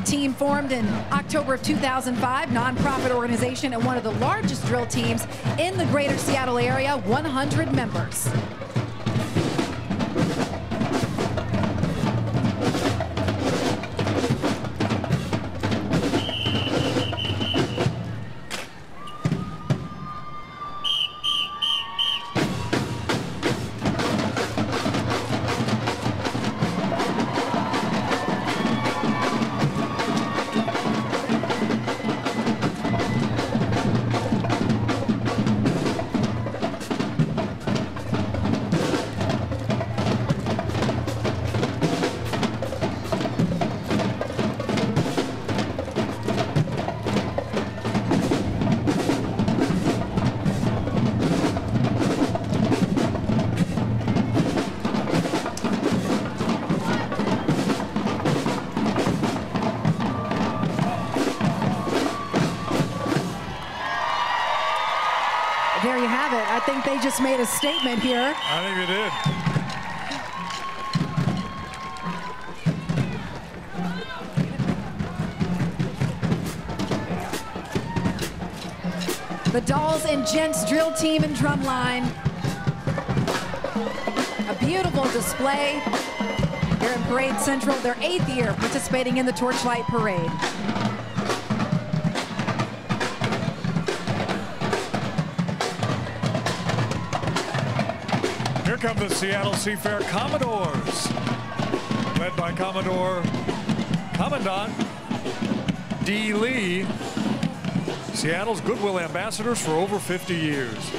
Team formed in October of 2005, nonprofit organization and one of the largest drill teams in the greater Seattle area, 100 members. There you have it. I think they just made a statement here. I think they did. The Dolls and Gents drill team and drum line. A beautiful display here in Parade Central, their 8th year participating in the Torchlight Parade. Here come the Seattle Seafair Commodores, led by Commodore Commandant D. Lee, Seattle's Goodwill ambassadors for over 50 years.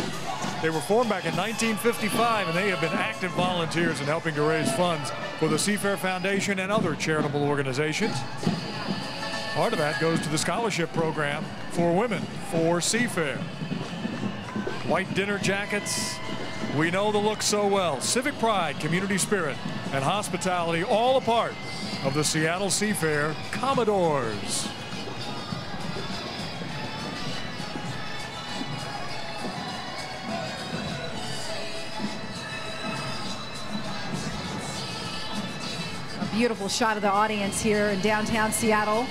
They were formed back in 1955, and they have been active volunteers in helping to raise funds for the Seafair Foundation and other charitable organizations. Part of that goes to the scholarship program for women for Seafair. White dinner jackets, we know the look so well. Civic pride, community spirit, and hospitality, all a part of the Seattle Seafair Commodores. A beautiful shot of the audience here in downtown Seattle.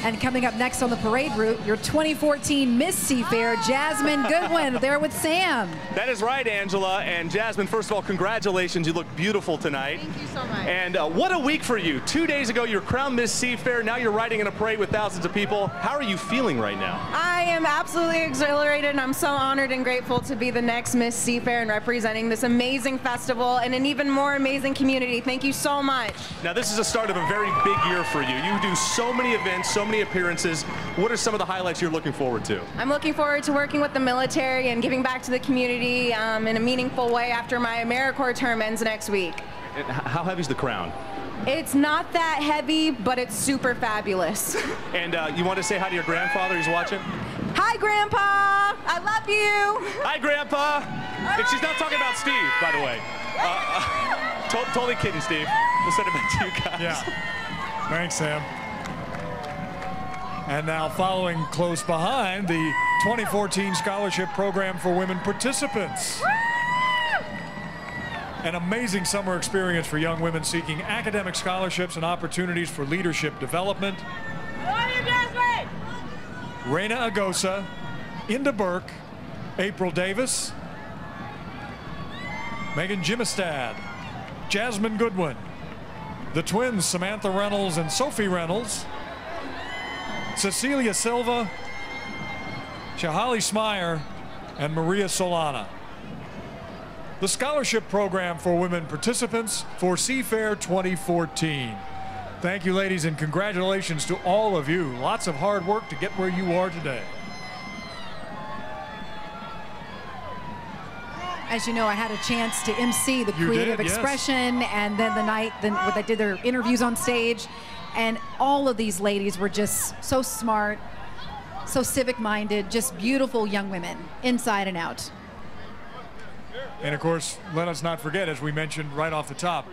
And coming up next on the parade route, your 2014 Miss Seafair, Jasmine Goodwin, there with Sam. That is right, Angela. And Jasmine, first of all, congratulations. You look beautiful tonight. Thank you so much. And what a week for you. 2 days ago, you were crowned Miss Seafair. Now you're riding in a parade with thousands of people. How are you feeling right now? I am absolutely exhilarated, and I'm so honored and grateful to be the next Miss Seafair and representing this amazing festival and an even more amazing community. Thank you so much. Now, this is the start of a very big year for you. You do so many events, so many appearances. What are some of the highlights you're looking forward to? I'm looking forward to working with the military and giving back to the community in a meaningful way after my AmeriCorps term ends next week. And how heavy is the crown? It's not that heavy, but it's super fabulous. And you want to say hi to your grandfather who's watching? Hi, Grandpa! I love you! Hi, Grandpa! And she's not talking about Steve, by the way. Totally kidding, Steve. We'll send it back to you guys. Yeah. Thanks, Sam. And now following close behind, the 2014 Scholarship Program for Women participants. An amazing summer experience for young women seeking academic scholarships and opportunities for leadership development. Raina Agosa, Inda Burke, April Davis, Megan Jimistad, Jasmine Goodwin, the twins Samantha Reynolds and Sophie Reynolds, Cecilia Silva, Shahali Smyer, and Maria Solana. The scholarship program for women participants for Seafair 2014. Thank you, ladies, and congratulations to all of you. Lots of hard work to get where you are today. As you know, I had a chance to MC the creative expression, and then the night when they did their interviews on stage, and all of these ladies were just so smart, so civic-minded, just beautiful young women, inside and out. And of course, let us not forget, as we mentioned right off the top,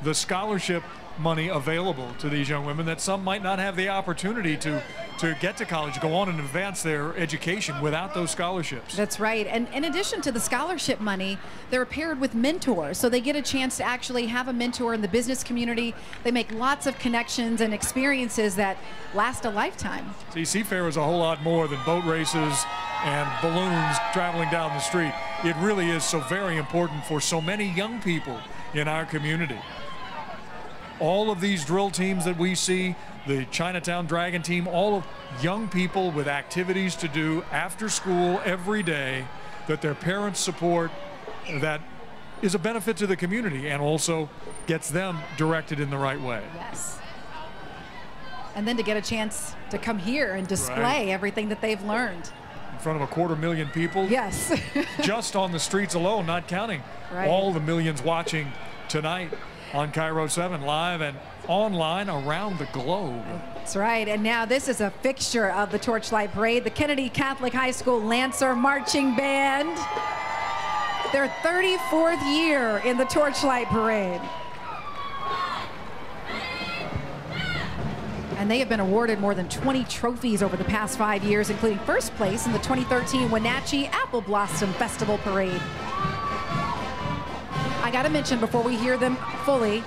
the scholarship money available to these young women that some might not have the opportunity to get to college, go on and advance their education without those scholarships. That's right. And in addition to the scholarship money, they're paired with mentors. So they get a chance to actually have a mentor in the business community. They make lots of connections and experiences that last a lifetime. See, Seafair is a whole lot more than boat races and balloons traveling down the street. It really is so very important for so many young people in our community. All of these drill teams that we see, the Chinatown Dragon team, all of young people with activities to do after school every day that their parents support, that is a benefit to the community and also gets them directed in the right way. Yes. And then to get a chance to come here and display everything that they've learned. In front of 250,000 people. Yes. Just on the streets alone, not counting all the millions watching tonight on Cairo 7 live and online around the globe. That's right. And now this is a fixture of the Torchlight Parade, the Kennedy Catholic High School Lancer Marching Band. Their 34th year in the Torchlight Parade. And they have been awarded more than 20 trophies over the past 5 years, including first place in the 2013 Wenatchee Apple Blossom Festival Parade. I got to mention before we hear them fully,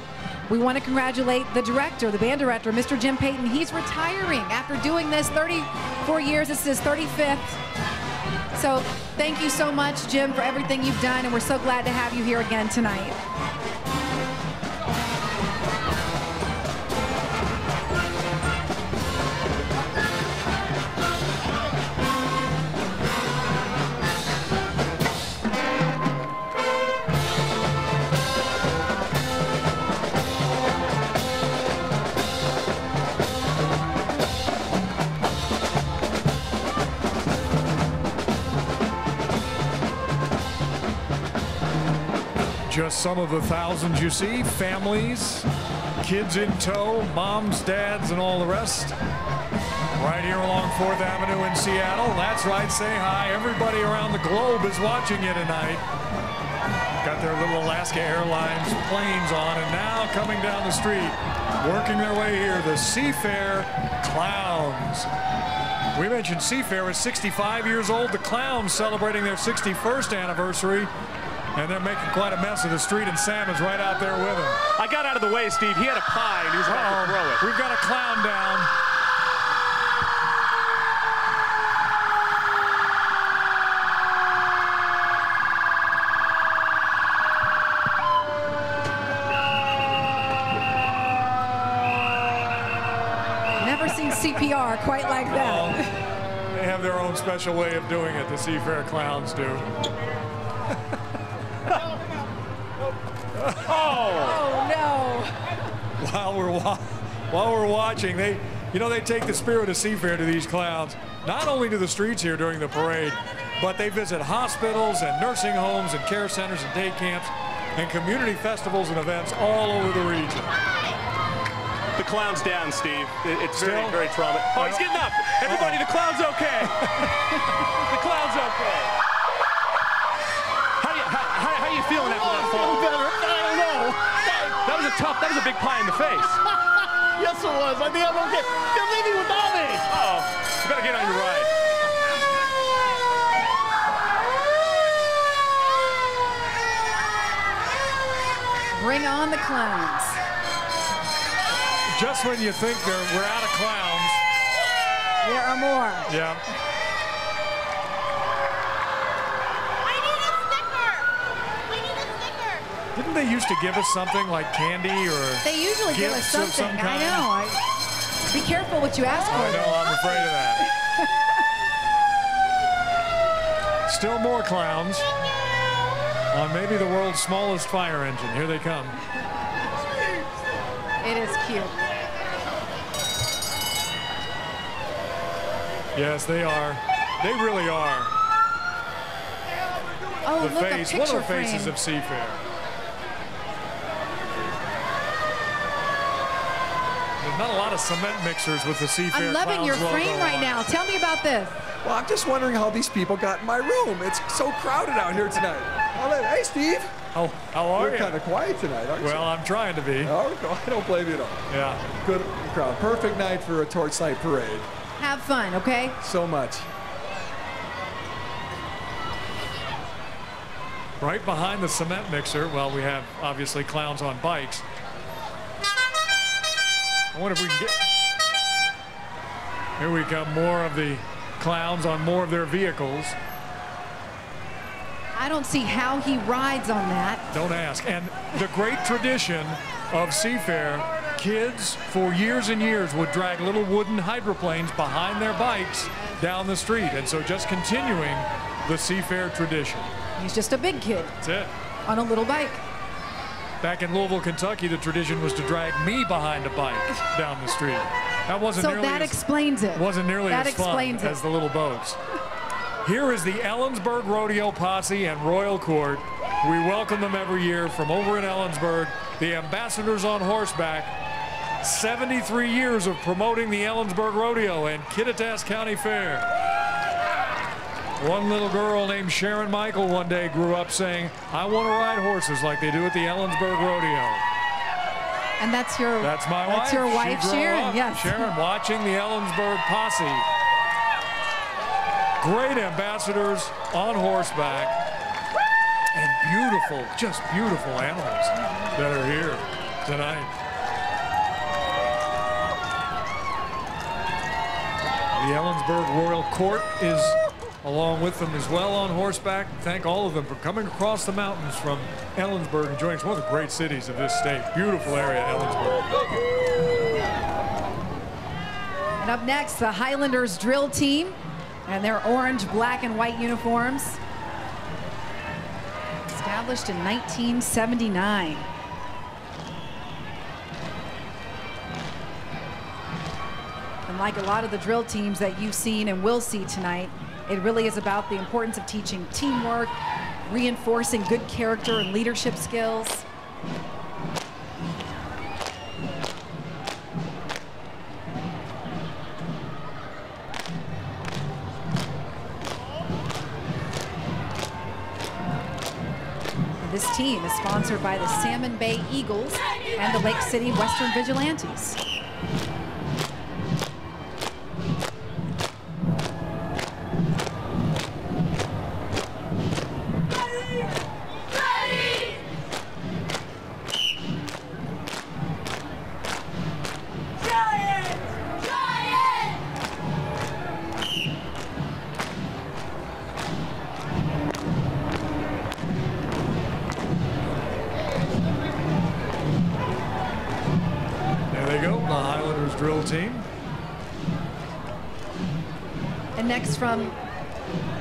we want to congratulate the director, the band director, Mr. Jim Payton. He's retiring after doing this 34 years. This is his 35th. So thank you so much, Jim, for everything you've done, and we're so glad to have you here again tonight. Just some of the thousands you see, families, kids in tow, moms, dads, and all the rest. Right here along 4th Avenue in Seattle. That's right, say hi. Everybody around the globe is watching you tonight. Got their little Alaska Airlines planes on, and now coming down the street, working their way here, the Seafair Clowns. We mentioned Seafair is 65 years old. The Clowns celebrating their 61st anniversary. And they're making quite a mess of the street, and Sam is right out there with them. I got out of the way, Steve. He had a pie, and he was about to throw it. We've got a clown down. CPR quite like that. They have their own special way of doing it, the Seafair clowns do. Oh no! While we're watching, they take the spirit of Seafair to these clowns, not only to the streets here during the parade, but they visit hospitals and nursing homes and care centers and day camps and community festivals and events all over the region. The clown's down, Steve. It's very, very traumatic. Oh, he's getting up. Everybody, the clown's okay. The clown's okay. How you feeling after that fall? Better. I don't know. That was a big pie in the face. Yes, it was. I think I'm okay. They're leaving without me. Uh-oh. You better get on your ride. Bring on the clowns. Just when you think we're out of clowns, there are more. Yeah. Didn't they used to give us something like candy or They usually give us gifts of something. some kind? I know. Be careful what you ask for. I know, I'm afraid of that. Still more clowns on maybe the world's smallest fire engine. Here they come. It is cute. Yes, they are. They really are. Oh, The look, face, a one picture of the faces frame. of Seafair. There's not a lot of cement mixers with the Seafair. I'm loving your Clowns frame logo right on now. Tell me about this. Well, I'm just wondering how these people got in my room. It's so crowded out here tonight. Hey, Steve. How are you? You're kind of quiet tonight, aren't you? Well, I'm trying to be. Oh, I don't blame you at all. Yeah. Good crowd. Perfect night for a Torchlight parade. Have fun, okay? So much. Right behind the cement mixer, well, we have obviously clowns on bikes. I wonder if we can get... Here we come, more of the clowns on more of their vehicles. I don't see how he rides on that. Don't ask. And the great tradition of Seafair, kids for years and years would drag little wooden hydroplanes behind their bikes down the street. And so just continuing the Seafair tradition. He's just a big kid. That's it. On a little bike. Back in Louisville, Kentucky, the tradition was to drag me behind a bike down the street. That wasn't So nearly that as, explains it. Wasn't nearly That as fun explains it. as the little boats. Here is the Ellensburg Rodeo Posse and Royal Court. We welcome them every year from over in Ellensburg. The ambassadors on horseback. 73 years of promoting the Ellensburg Rodeo and Kittitas County Fair. One little girl named Sharon Michael one day grew up saying, I want to ride horses like they do at the Ellensburg Rodeo. And that's my wife. That's your wife, She grew Sharon. up, Yes. Sharon, watching the Ellensburg Posse. Great ambassadors on horseback. And beautiful, just beautiful animals that are here tonight. The Ellensburg Royal Court is along with them as well on horseback. Thank all of them for coming across the mountains from Ellensburg and joining us. One of the great cities of this state. Beautiful area, Ellensburg. And up next, the Highlanders drill team and their orange, black, and white uniforms. Established in 1979. And like a lot of the drill teams that you've seen and will see tonight, it really is about the importance of teaching teamwork, reinforcing good character and leadership skills. This team is sponsored by the Salmon Bay Eagles and the Lake City Western Vigilantes. There they go, the Highlanders drill team. next from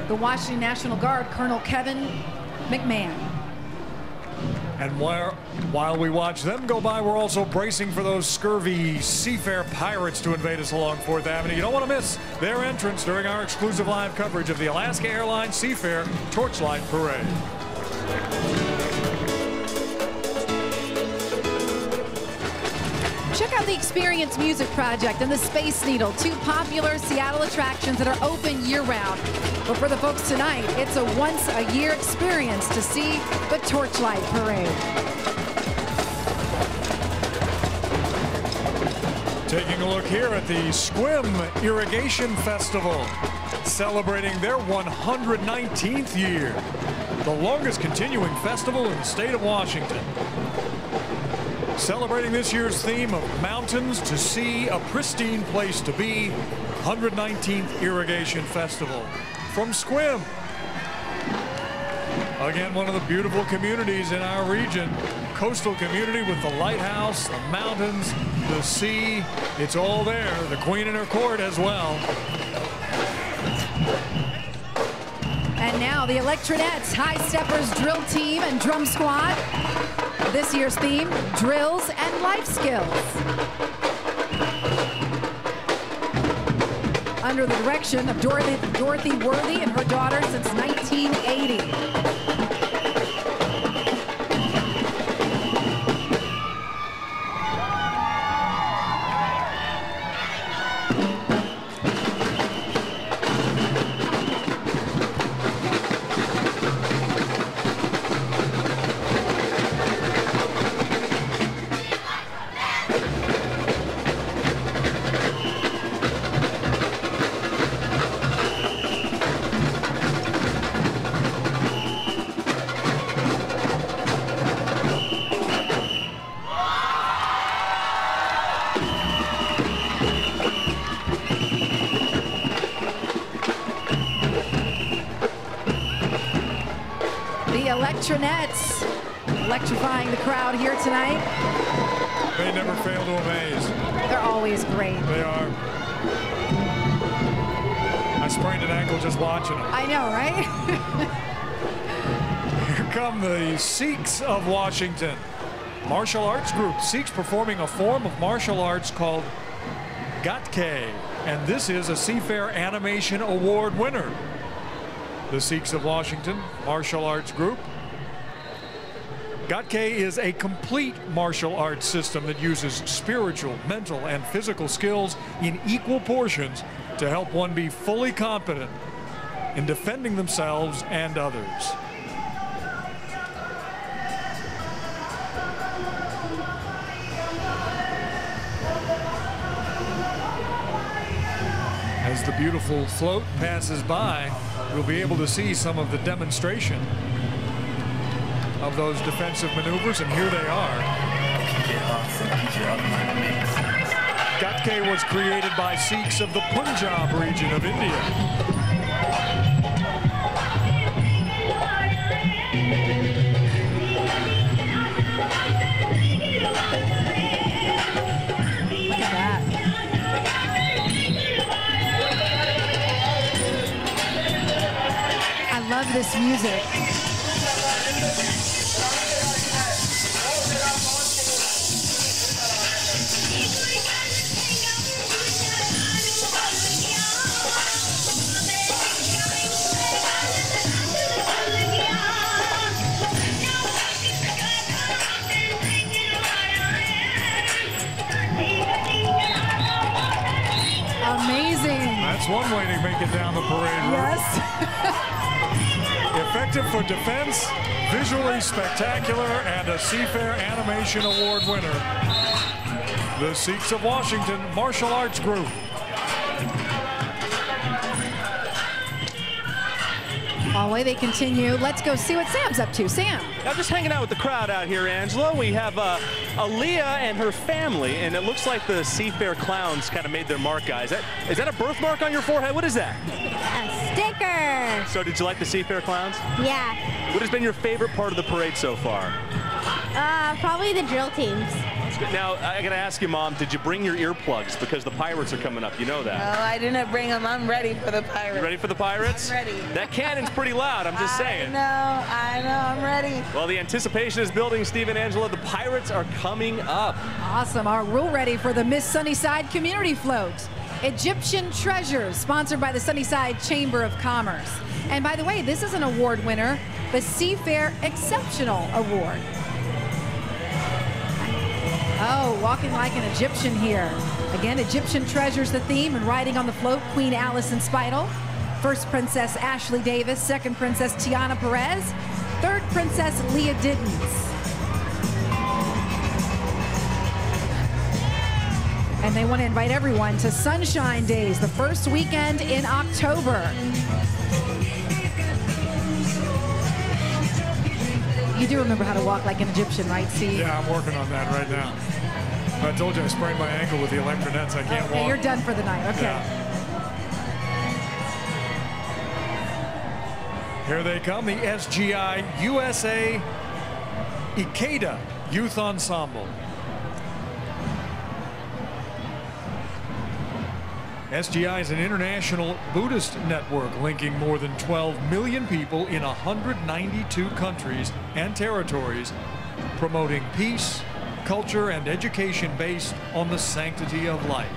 the Washington National Guard, Colonel Kevin McMahon. And while we watch them go by, we're also bracing for those scurvy Seafair pirates to invade us along 4th Avenue. You don't want to miss their entrance during our exclusive live coverage of the Alaska Airlines Seafair Torchlight Parade. Check out the Experience Music Project and the Space Needle, 2 popular Seattle attractions that are open year-round. But for the folks tonight, it's a once-a-year experience to see the Torchlight Parade. Taking a look here at the Squim Irrigation Festival, celebrating their 119th year, the longest continuing festival in the state of Washington. Celebrating this year's theme of mountains to sea, a pristine place to be, 119th Irrigation Festival from Squim. Again, one of the beautiful communities in our region, coastal community with the lighthouse, the mountains, the sea, it's all there. The Queen and her court as well. And now the Electronettes High Steppers Drill Team and Drum Squad. This year's theme, drills and life skills. Under the direction of Dorothy Worthy and her daughter since 1980. Electronettes electrifying the crowd here tonight. They never fail to amaze. They're always great. They are. I sprained an ankle just watching them. I know, right? Here come the Sikhs of Washington. Martial arts group. Sikhs performing a form of martial arts called Gatke. And this is a Seafair Animation Award winner. The Sikhs of Washington martial arts group. Gatke is a complete martial arts system that uses spiritual, mental, and physical skills in equal portions to help one be fully competent in defending themselves and others. As the beautiful float passes by, we'll be able to see some of the demonstration of those defensive maneuvers, and here they are. Gatke was created by Sikhs of the Punjab region of India. Look at that. I love this music. That's one way to make it down the parade route. Yes. Effective for defense, visually spectacular, and a Seafair Animation Award winner. The Sikhs of Washington Martial Arts Group. Away they continue. Let's go see what Sam's up to. Sam. I'm just hanging out with the crowd out here, Angela. We have Aaliyah and her family, and it looks like the Seafair clowns kind of made their mark, guys. Is that a birthmark on your forehead? What is that? A sticker. So did you like the Seafair clowns? Yeah. What has been your favorite part of the parade so far? Probably the drill teams. Now, I got to ask you, Mom, did you bring your earplugs? Because the Pirates are coming up. You know that. No, I didn't bring them. I'm ready for the Pirates. You ready for the Pirates? I'm ready. That cannon's pretty loud, I'm just saying. I know, I'm ready. Well, the anticipation is building, Steve and Angela. The Pirates are coming up. Awesome. We're ready for the Miss Sunnyside Community Float. Egyptian Treasures, sponsored by the Sunnyside Chamber of Commerce. And by the way, this is an award winner, the Seafair Exceptional Award. Oh, walking like an Egyptian here. Again, Egyptian Treasures the theme, and riding on the float, Queen Alison Spidel. First Princess Ashley Davis, second Princess Tiana Perez, third Princess Leah Diddens. And they want to invite everyone to Sunshine Days, the first weekend in October. You do remember how to walk like an Egyptian, right, Steve? Yeah, I'm working on that right now. I told you I sprained my ankle with the electronets. I can't walk. You're done for the night. Okay. Yeah. Here they come, the SGI USA Ikeda Youth Ensemble. SGI is an international Buddhist network linking more than 12 million people in 192 countries and territories, promoting peace, culture, and education based on the sanctity of life.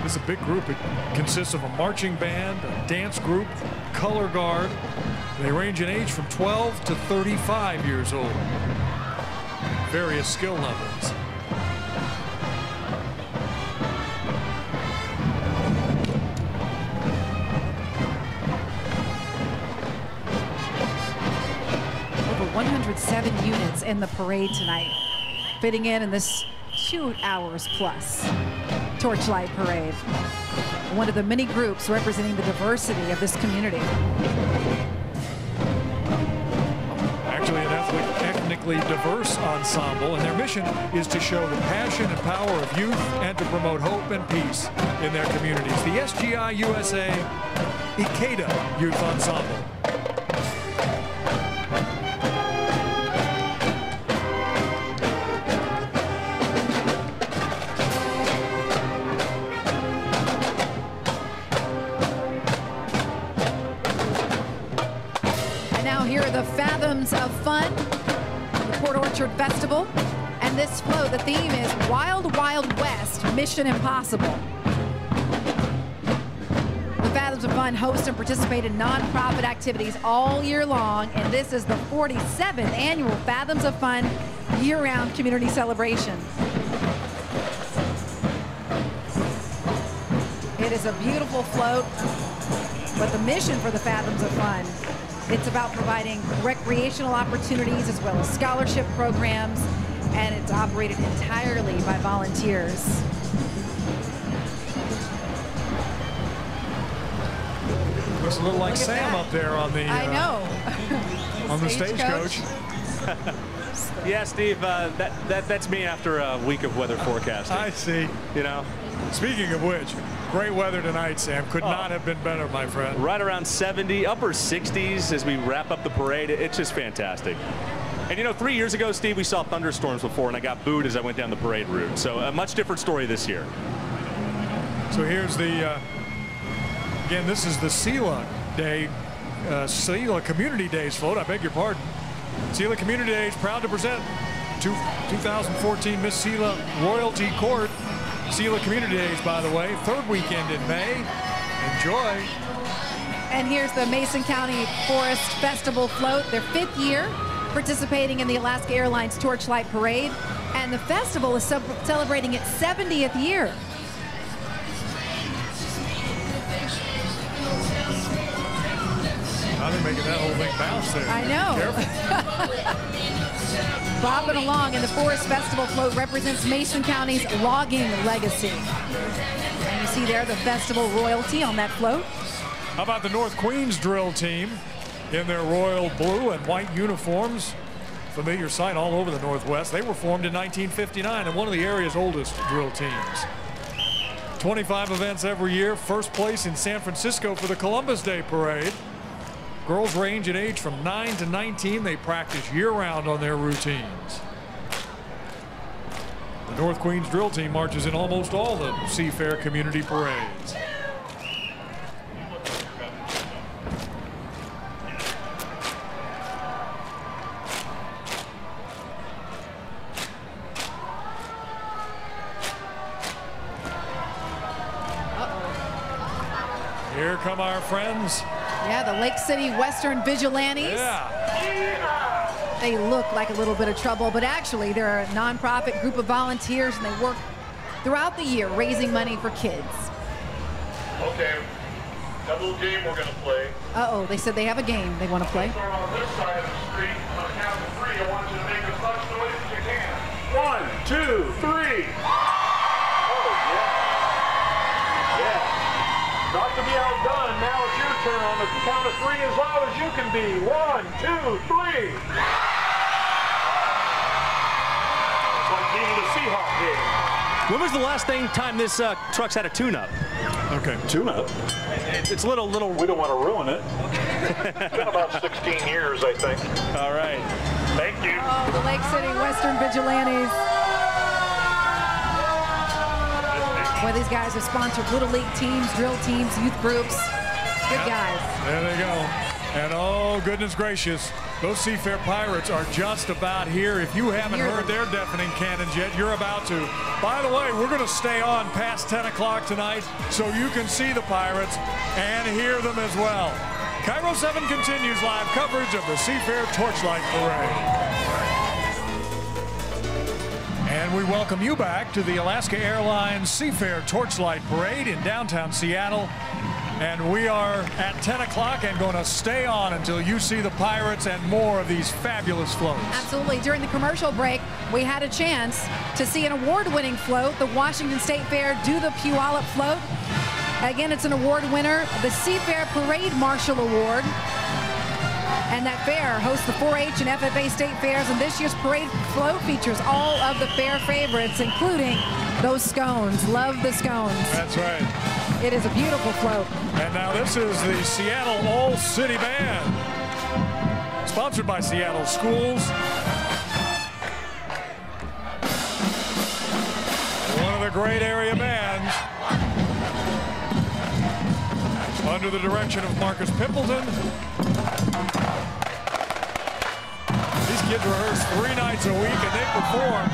This is a big group. It consists of a marching band, a dance group, color guard. They range in age from 12 to 35 years old. Various skill levels. Over 107 units in the parade tonight, fitting in this 2 hours plus Torchlight Parade. One of the many groups representing the diversity of this community. Actually, an ethnically diverse ensemble, and their mission is to show the passion and power of youth and to promote hope and peace in their communities. The SGI USA Ikeda Youth Ensemble. The Fathoms of Fun, the Port Orchard Festival, and this float, the theme is Wild Wild West, Mission Impossible. The Fathoms of Fun host and participate in nonprofit activities all year long, and this is the 47th annual Fathoms of Fun year-round community celebration. It is a beautiful float, but the mission for the Fathoms of Fun, it's about providing recreational opportunities as well as scholarship programs, and it's operated entirely by volunteers. Looks a little like Sam up there on the I know. On the stagecoach. Yeah, Steve, that's me after a week of weather forecasting. I see. You know. Speaking of which, great weather tonight, Sam. Could not have been better, my friend. Right around 70, upper 60s as we wrap up the parade. It's just fantastic. And you know, 3 years ago, Steve, we saw thunderstorms before, and I got booed as I went down the parade route. So a much different story this year. So here's the, again, this is the Sela Day, Sela Community Days float. I beg your pardon. Sela Community Days proud to present 2014 Miss Sela Royalty Court. Sela Community Days, by the way, third weekend in May. Enjoy. And here's the Mason County Forest Festival float, their 5th year, participating in the Alaska Airlines Torchlight Parade. And the festival is celebrating its 70th year. Now they're making that whole thing bounce there. I know. Bobbing along, and the Forest Festival float represents Mason County's logging legacy. And you see there the festival royalty on that float. How about the North Queens drill team in their royal blue and white uniforms? Familiar sight all over the Northwest. They were formed in 1959 and one of the area's oldest drill teams. 25 events every year. First place in San Francisco for the Columbus Day Parade. Girls range in age from 9 to 19. They practice year-round on their routines. The North Queens drill team marches in almost all the Seafair community parades. Here come our friends. Yeah, the Lake City Western Vigilantes. Yeah. They look like a little bit of trouble, but actually they're a nonprofit group of volunteers, and they work throughout the year raising money for kids. Okay, that little game we're going to play. Uh-oh, they said they have a game they want to play. Start on this side of the street. On the count of 3, I want you to make as much noise as you can. 1, 2, 3. Oh, yeah. Yeah. Not to be outdone, now it's your turn on the count of 3 as loud as you can be. 1, 2, 3. It's like being in a Seahawk game. When was the last time this truck's had a tune-up? Okay. Tune-up? It's a little... We don't want to ruin it. It's been about 16 years, I think. All right. Thank you. Oh, the Lake City Western Vigilantes. Boy, these guys have sponsored Little League teams, drill teams, youth groups. Good guys. There they go. And oh, goodness gracious, those Seafair Pirates are just about here. If you haven't heard their deafening cannons yet, you're about to. By the way, we're going to stay on past 10 o'clock tonight so you can see the Pirates and hear them as well. Cairo 7 continues live coverage of the Seafair Torchlight Parade. And we welcome you back to the Alaska Airlines Seafair Torchlight Parade in downtown Seattle. And we are at 10 o'clock and going to stay on until you see the Pirates and more of these fabulous floats. Absolutely. During the commercial break, we had a chance to see an award-winning float, the Washington State Fair Do the Puyallup float. Again, it's an award winner, the Seafair Parade Marshal Award. And that fair hosts the 4-H and FFA state fairs, and this year's parade float features all of the fair favorites, including those scones. Love the scones. That's right. It is a beautiful float. And now this is the Seattle All-City Band, sponsored by Seattle Schools. One of the great area bands, under the direction of Marcus Pimpleton. These kids rehearse 3 nights a week, and they perform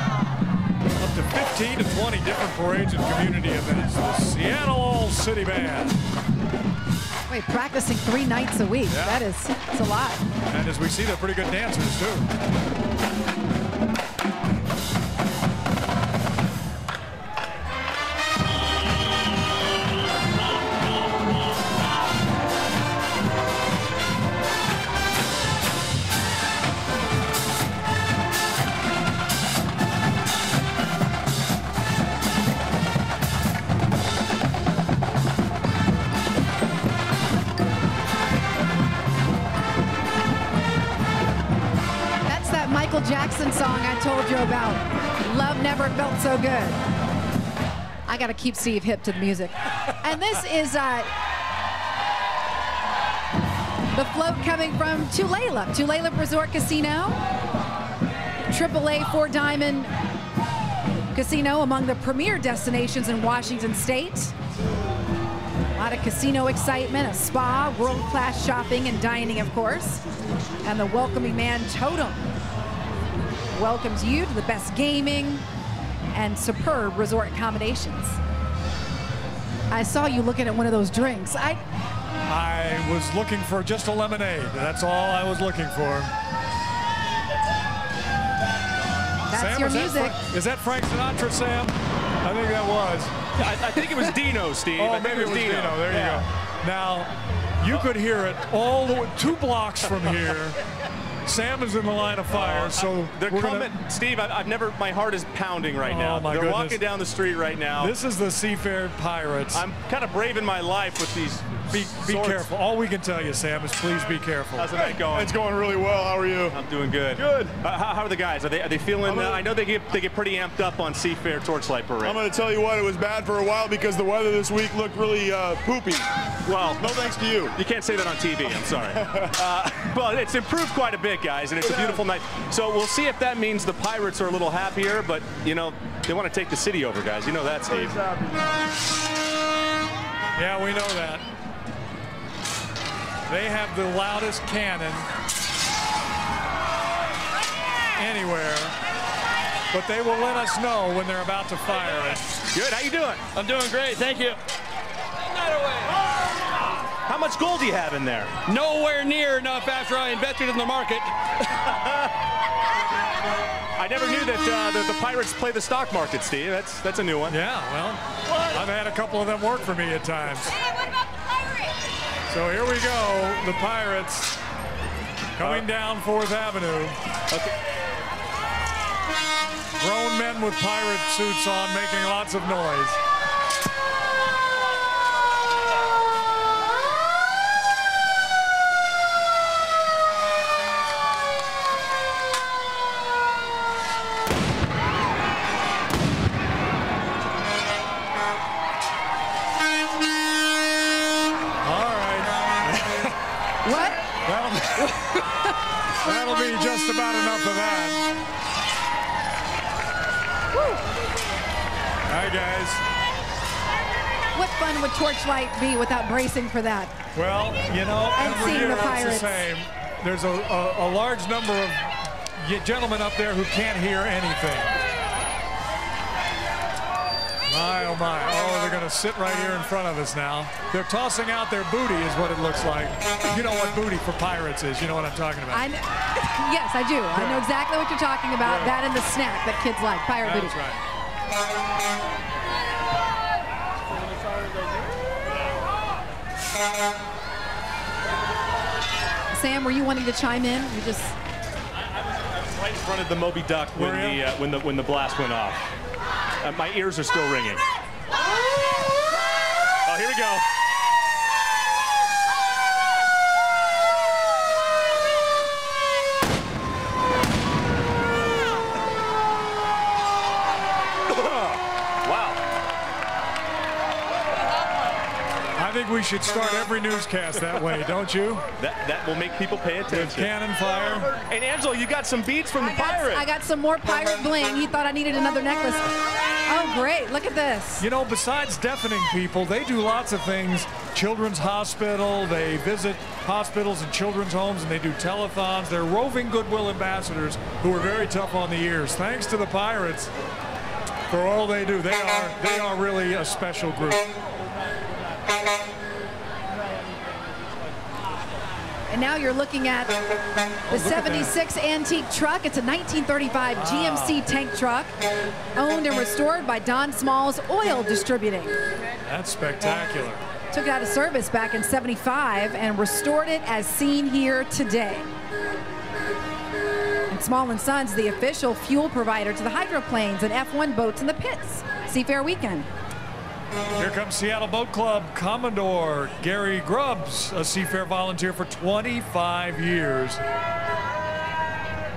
up to 15 to 20 different parades and community events. The Seattle All-City Band. Wait, practicing 3 nights a week. Yeah. That's a lot. And as we see, they're pretty good dancers, too. Jackson song I told you about. Love never felt so good. I got to keep Steve hip to the music. And this is the float coming from Tulalip Resort Casino. AAA 4-diamond casino, among the premier destinations in Washington State. A lot of casino excitement, a spa, world-class shopping and dining, of course. And the Welcoming Man Totem welcomes you to the best gaming and superb resort accommodations. I saw you looking at one of those drinks. I was looking for just a lemonade. That's all I was looking for. That's Sam, your music. Is that Frank Sinatra, Sam? I think that was. I think it was Dino, Steve. Oh, maybe it was Dino. There you go. Now, you could hear it all the way 2 blocks from here. Sam is in the line of fire, so they're coming. Steve, I've never. My heart is pounding right now. My they're goodness. walking down the street right now. This is the Seafair Pirates. I'm kind of braving my life with these. Be careful. All we can tell you, Sam, is please be careful. How's the night going? It's going really well. How are you? I'm doing good. Good. How are the guys? Are they feeling? I know they get pretty amped up on Seafair Torchlight Parade. I'm going to tell you what, it was bad for a while because the weather this week looked really poopy. Well, no thanks to you. You can't say that on TV. I'm sorry. Well, it's improved quite a bit, guys, and it's a beautiful night. So we'll see if that means the Pirates are a little happier, but you know they want to take the city over, guys. You know that, Steve. Yeah, we know that. They have the loudest cannon anywhere, but they will let us know when they're about to fire it. Good. How you doing? I'm doing great. Thank you. How much gold do you have in there? Nowhere near enough after I invested in the market. I never knew that the Pirates play the stock market, Steve. That's a new one. Yeah, well, I've had a couple of them work for me at times. So here we go, the Pirates coming down 4th Avenue. Okay. Grown men with pirate suits on making lots of noise. That'll be just about enough of that. Woo. Hi, guys. What fun would Torchlight be without bracing for that? Well, you know, and every year the it's Pirates. the same. There's a large number of gentlemen up there who can't hear anything. My, oh my. Oh, they're going to sit right here in front of us now. They're tossing out their booty is what it looks like. You know what booty for pirates is. You know what I'm talking about. Yes, I do. Yeah. I know exactly what you're talking about. Yeah. That and the snack that kids like. Pirate booty. That's right. Sam, were you wanting to chime in? You just... I was right in front of the Moby Duck when the blast went off. My ears are still ringing. Oh, here we go. Wow. I think we should start every newscast that way, don't you? That will make people pay attention. With cannon fire. And Angelo, you got some beads from the Pirates. I got some more pirate bling. He thought I needed another necklace. Oh, great. Look at this. You know, besides deafening people, they do lots of things. Children's Hospital, they visit hospitals and children's homes, and they do telethons. They're roving goodwill ambassadors who are very tough on the ears. Thanks to the Pirates for all they do. They are really a special group. And now you're looking at the 76 antique truck. It's a 1935 GMC tank truck, owned and restored by Don Small's Oil Distributing. That's spectacular. Took it out of service back in '75 and restored it as seen here today. And Small & Sons, the official fuel provider to the hydroplanes and F1 boats in the pits. Seafair weekend. Here comes Seattle Boat Club Commodore Gary Grubbs, a Seafair volunteer for 25 years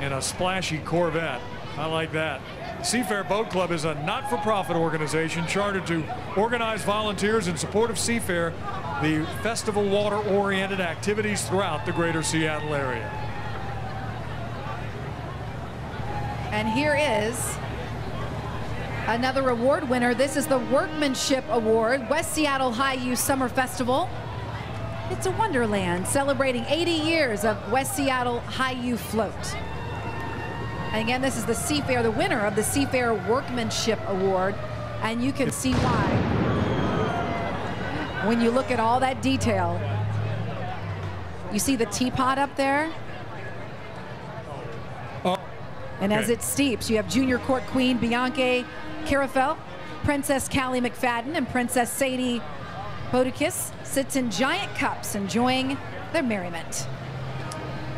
in a splashy Corvette. I like that. Seafair Boat Club is a not-for-profit organization chartered to organize volunteers in support of Seafair, the festival water-oriented activities throughout the greater Seattle area. And here is another award winner. This is the Workmanship Award, West Seattle High U Summer Festival. It's a wonderland celebrating 80 years of West Seattle High U Float. And again, this is the Seafair, the winner of the Seafair Workmanship Award. And you can see why when you look at all that detail. You see the teapot up there? And as it steeps, you have Junior Court Queen Bianca Carafel, Princess Callie McFadden, and Princess Sadie Bodikis sits in giant cups enjoying their merriment.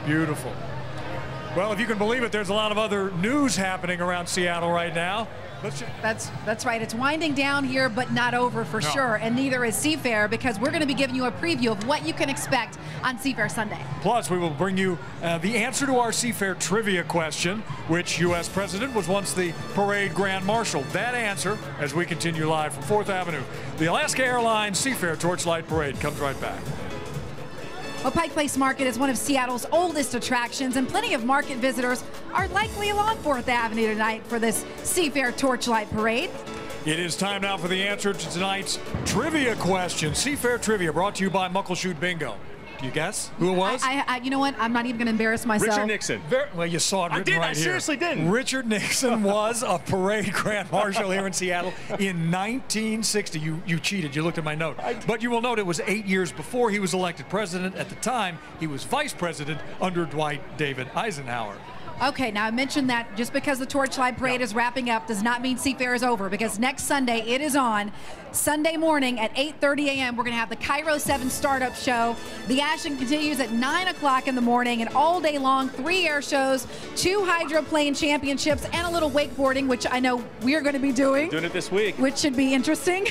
Beautiful. Well, if you can believe it, there's a lot of other news happening around Seattle right now. That's right. It's winding down here, but not over for sure. And neither is Seafair, because we're going to be giving you a preview of what you can expect on Seafair Sunday. Plus, we will bring you the answer to our Seafair trivia question, which U.S. President was once the parade Grand Marshal. That answer as we continue live from 4th Avenue. The Alaska Airlines Seafair Torchlight Parade comes right back. Well, Pike Place Market is one of Seattle's oldest attractions, and plenty of market visitors are likely along 4th Avenue tonight for this Seafair Torchlight Parade. It is time now for the answer to tonight's trivia question. Seafair Trivia, brought to you by Muckleshoot Bingo. Do you guess who it was? You know what? I'm not even going to embarrass myself. Richard Nixon. Well, you saw it written right here. I seriously didn't. Richard Nixon was a parade Grand Marshal here in Seattle in 1960. You cheated. You looked at my note. But you will note it was 8 years before he was elected president. At the time, he was vice president under Dwight David Eisenhower. Okay, now I mentioned that just because the Torchlight Parade is wrapping up does not mean Seafair is over, because next Sunday it is on. Sunday morning at 8:30 a.m. we're going to have the Cairo 7 startup show. The action continues at 9 o'clock in the morning, and all day long, 3 air shows, 2 hydroplane championships, and a little wakeboarding, which I know we're going to be doing. Doing it this week. Which should be interesting.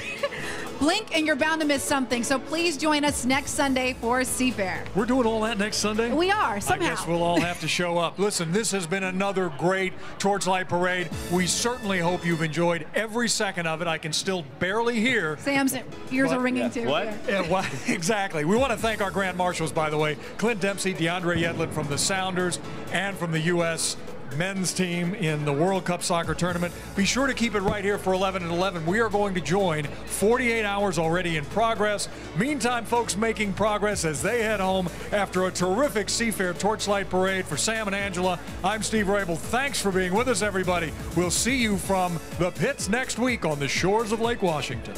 Blink and you're bound to miss something, so please join us next Sunday for Seafair. We're doing all that next Sunday? We are, somehow. I guess we'll all have to show up. Listen, this has been another great Torchlight Parade. We certainly hope you've enjoyed every second of it. I can still barely hear. Sam's ears are ringing too. What? Well, exactly. We want to thank our Grand Marshals, by the way, Clint Dempsey, DeAndre Yedlin from the Sounders, and from the U.S. men's team in the World Cup soccer tournament. Be sure to keep it right here for 11 at 11. We are going to join 48 hours already in progress. Meantime, folks making progress as they head home after a terrific Seafair Torchlight Parade. For Sam and Angela, I'm Steve Rabel. Thanks for being with us, everybody. We'll see you from the pits next week on the shores of Lake Washington.